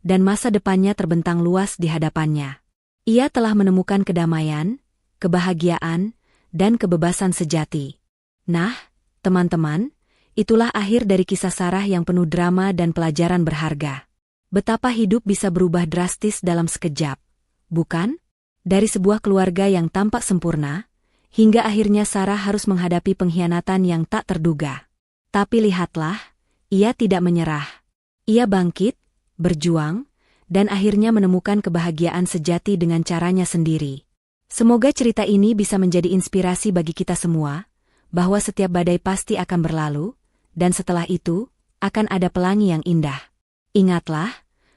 Speaker 1: dan masa depannya terbentang luas di hadapannya. Ia telah menemukan kedamaian, kebahagiaan, dan kebebasan sejati. Nah, teman-teman, itulah akhir dari kisah Sarah yang penuh drama dan pelajaran berharga. Betapa hidup bisa berubah drastis dalam sekejap, bukan? Dari sebuah keluarga yang tampak sempurna, hingga akhirnya Sarah harus menghadapi pengkhianatan yang tak terduga. Tapi lihatlah, ia tidak menyerah. Ia bangkit, berjuang, dan akhirnya menemukan kebahagiaan sejati dengan caranya sendiri. Semoga cerita ini bisa menjadi inspirasi bagi kita semua, bahwa setiap badai pasti akan berlalu, dan setelah itu, akan ada pelangi yang indah. Ingatlah,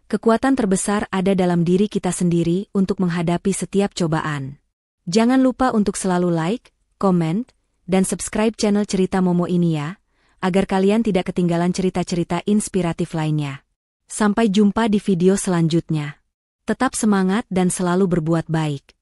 Speaker 1: Kekuatan terbesar ada dalam diri kita sendiri untuk menghadapi setiap cobaan. Jangan lupa untuk selalu like, komen, dan subscribe channel Cerita Momo ini ya, agar kalian tidak ketinggalan cerita-cerita inspiratif lainnya. Sampai jumpa di video selanjutnya. Tetap semangat dan selalu berbuat baik.